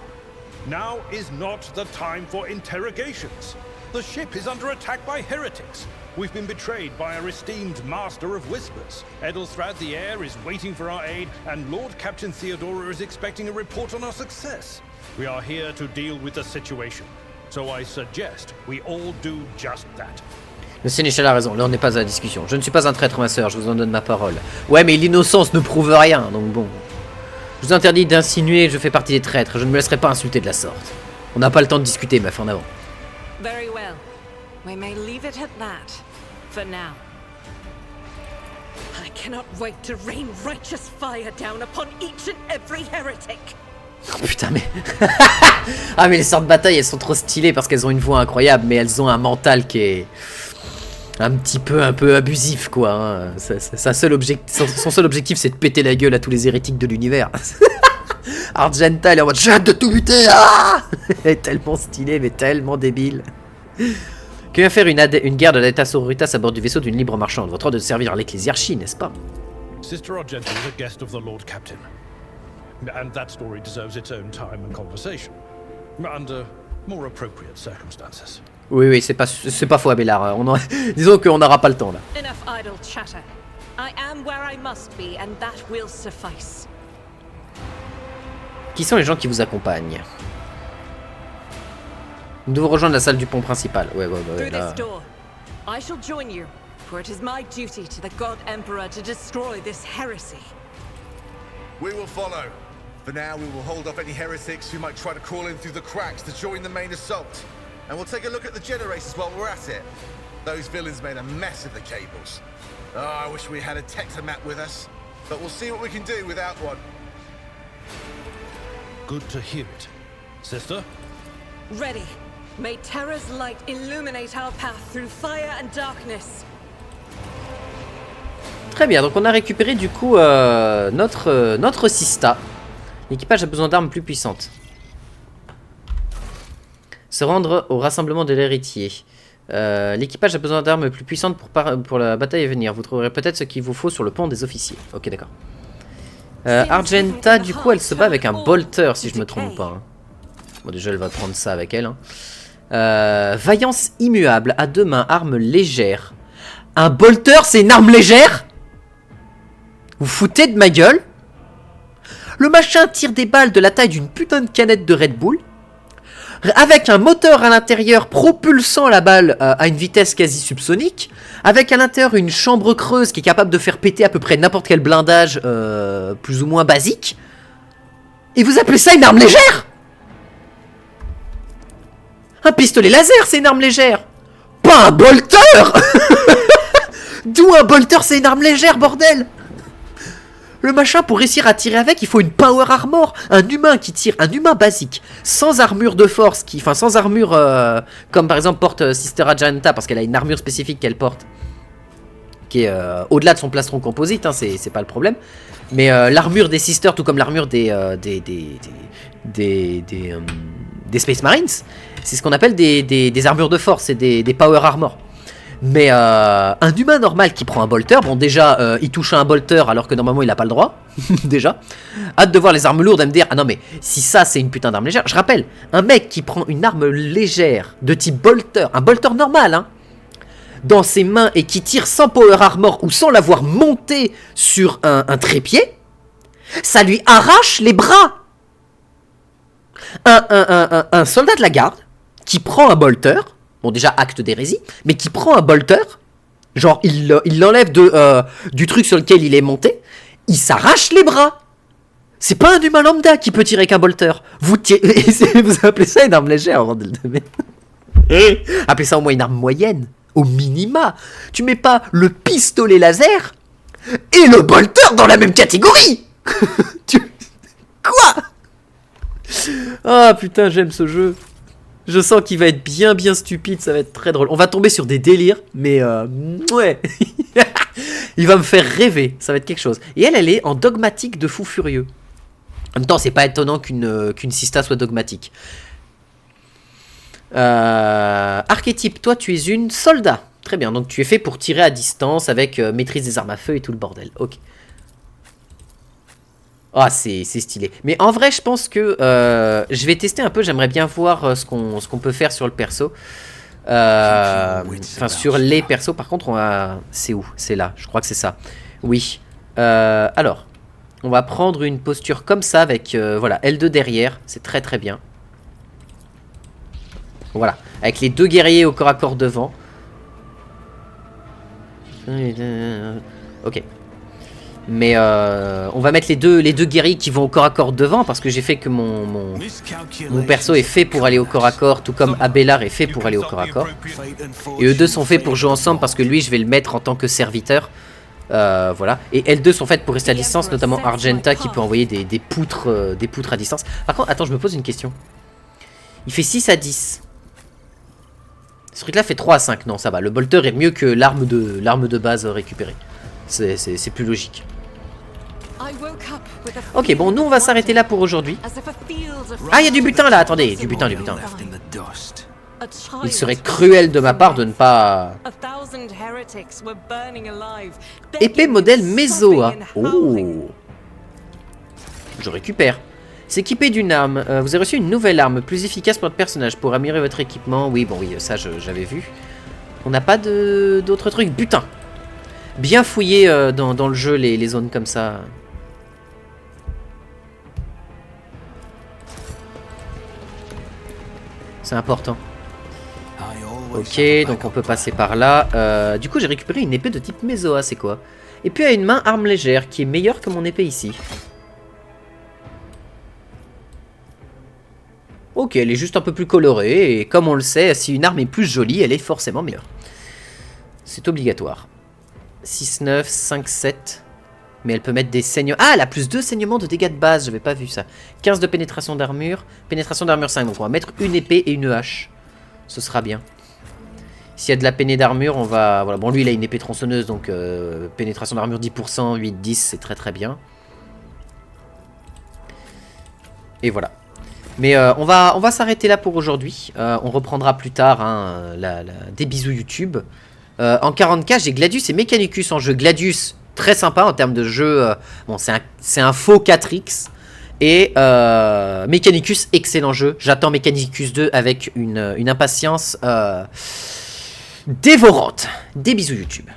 E: Now is not the time for interrogations. The ship is under attack by heretics. We've been betrayed by our esteemed Master of Whispers. Edelstrad the Heir is waiting for our aid, and Lord Captain Theodora is expecting a report on our success. We are here to deal with the situation. So I suggest we all do just that.
A: Le sénéchal a raison, là on n'est pas à la discussion. Je ne suis pas un traître, ma sœur, je vous en donne ma parole. Ouais, mais l'innocence ne prouve rien, donc bon. Je vous interdis d'insinuer, je fais partie des traîtres, je ne me laisserai pas insulter de la sorte. On n'a pas le temps de discuter, meuf, en avant.
K: Very well. We may leave it at that. For now. I cannot wait to rain righteous fire down upon each and every heretic.
A: Oh putain, mais... ah, mais les sœurs de bataille, elles sont trop stylées parce qu'elles ont une voix incroyable, mais elles ont un mental qui est... un peu abusif, quoi. Hein. Son seul objectif, c'est de péter la gueule à tous les hérétiques de l'univers. Argenta, elle est en mode j'ai hâte de tout buter. Ah elle est tellement stylée, mais tellement débile. Que vient faire une guerre de l'État Sororitas à bord du vaisseau d'une libre marchande? Votre ordre de servir l'ecclésiarchie, n'est-ce pas?
E: Sister Argenta is a guest of the Lord Captain. And that story deserves its own time and conversation. Under more appropriate circumstances.
A: Oui, c'est pas faux, Abélard. Disons qu'on n'aura pas le temps, là.
K: Enough idle chatter. I am where I must be, and that will suffice.
A: Qui sont les gens qui vous accompagnent? Nous devons rejoindre la salle du pont principal. Ouais, là.
K: I shall join you, for it is my duty to the God Emperor to destroy this heresy.
N: We will follow. For now, we will hold off any heretics who might try to crawl in through the cracks to join the main assault. And we'll take a look at the generators while we're at it. Those villains made a mess of the cables. Oh, I wish we had a Tectomat with us. But we'll see what we can do without one.
E: Good to hear it. Sister?
K: Ready. May Terra's light illuminate our path through fire and darkness.
A: Très bien, donc on a récupéré du coup notre Sista. L'équipage a besoin d'armes plus puissantes. Se rendre au rassemblement de l'héritier. L'équipage a besoin d'armes plus puissantes pour la bataille à venir. Vous trouverez peut-être ce qu'il vous faut sur le pont des officiers. Ok, d'accord. Argenta, du coup, elle se bat avec un bolter, si je me trompe pas. Hein. Bon, déjà, elle va prendre ça avec elle. Hein. Vaillance immuable, à deux mains, arme légère. Un bolter, c'est une arme légère? Vous foutez de ma gueule? Le machin tire des balles de la taille d'une putain de canette de Red Bull. avec un moteur à l'intérieur propulsant la balle à une vitesse quasi subsonique, avec à l'intérieur une chambre creuse qui est capable de faire péter à peu près n'importe quel blindage plus ou moins basique. Et vous appelez ça une arme légère? Un pistolet laser, c'est une arme légère. Pas un bolter. D'où un bolter, c'est une arme légère, bordel. Le machin, pour réussir à tirer avec, il faut une power armor. Un humain qui tire, un humain basique, sans armure de force, enfin sans armure, comme par exemple porte Sister Ajaanta, parce qu'elle a une armure spécifique qu'elle porte, qui est au-delà de son plastron composite, hein, c'est pas le problème. Mais l'armure des Sisters, tout comme l'armure des Space Marines, c'est ce qu'on appelle des armures de force, c'est des power armor. Mais un humain normal qui prend un bolter, bon déjà il touche à un bolter alors que normalement il a pas le droit, déjà. Hâte de voir les armes lourdes et me dire, ah non mais si ça c'est une putain d'arme légère. Je rappelle, un mec qui prend une arme légère de type bolter, un bolter normal hein, dans ses mains et qui tire sans power armor ou sans l'avoir monté sur un trépied, ça lui arrache les bras. Un soldat de la garde qui prend un bolter, bon déjà acte d'hérésie, mais qui prend un bolter, genre il l'enlève du truc sur lequel il est monté, il s'arrache les bras. C'est pas un humain lambda qui peut tirer qu'un bolter. Vous appelez ça une arme légère, bordel de merde. Appelez ça au moins une arme moyenne, au minima. Tu mets pas le pistolet laser et le bolter dans la même catégorie. Quoi? Ah putain, j'aime ce jeu. Je sens qu'il va être bien stupide, ça va être très drôle. On va tomber sur des délires, mais ouais. Il va me faire rêver, ça va être quelque chose. Et elle est en dogmatique de fou furieux. En même temps, c'est pas étonnant qu'une Sista soit dogmatique. Archétype, toi tu es une soldat. Très bien, donc tu es fait pour tirer à distance avec maîtrise des armes à feu et tout le bordel. Ok. Ah, c'est stylé. Mais en vrai, je pense que je vais tester un peu. J'aimerais bien voir ce qu'on peut faire sur le perso. Enfin, sur les persos. Par contre, on va... C'est où? C'est là. Je crois que c'est ça. Oui. Alors, on va prendre une posture comme ça avec, voilà, L2 derrière. C'est très bien. Voilà. Avec les deux guerriers au corps à corps devant. Ok. Mais on va mettre les deux guerriers qui vont au corps à corps devant parce que j'ai fait que mon perso est fait pour aller au corps à corps, tout comme Abelard est fait pour aller au corps à corps. Et eux deux sont faits pour jouer ensemble parce que lui je vais le mettre en tant que serviteur. Voilà. Et L2 sont faites pour rester à distance, notamment Argenta qui peut envoyer des poutres à distance. Par contre, attends, je me pose une question. Il fait 6 à 10. Ce truc là fait 3 à 5, non ça va. Le bolter est mieux que l'arme de base récupérée. C'est plus logique. Ok, bon, nous on va s'arrêter là pour aujourd'hui. Ah, il y a du butin là, attendez, du butin. Il serait cruel de ma part de ne pas... Épée modèle Mesoa. Oh. Je récupère. S'équiper d'une arme. Vous avez reçu une nouvelle arme, plus efficace pour votre personnage, pour améliorer votre équipement. Oui, bon, oui, ça j'avais vu. On n'a pas d'autres trucs. Butin. Bien fouiller dans le jeu les zones comme ça. C'est important. Ok, donc on peut passer par là. Du coup, j'ai récupéré une épée de type Mesoa, c'est quoi? Et puis à une main arme légère, qui est meilleure que mon épée ici. Ok, elle est juste un peu plus colorée, et comme on le sait, si une arme est plus jolie, elle est forcément meilleure. C'est obligatoire. 6-9, 5-7. Mais elle peut mettre des saignements. Ah, elle a plus 2 saignements de dégâts de base, j'avais pas vu ça. 15 de pénétration d'armure. Pénétration d'armure 5, donc on va mettre une épée et une hache. Ce sera bien. S'il y a de la péné d'armure, on va... Voilà, bon lui il a une épée tronçonneuse, donc pénétration d'armure 10%, 8-10, c'est très bien. Et voilà. Mais on va s'arrêter là pour aujourd'hui. On reprendra plus tard hein, des bisous YouTube. En 40K, j'ai Gladius et Mechanicus en jeu. Gladius, très sympa en termes de jeu. Bon, c'est un faux 4X. Et Mechanicus, excellent jeu. J'attends Mechanicus 2 avec une impatience dévorante. Des bisous YouTube.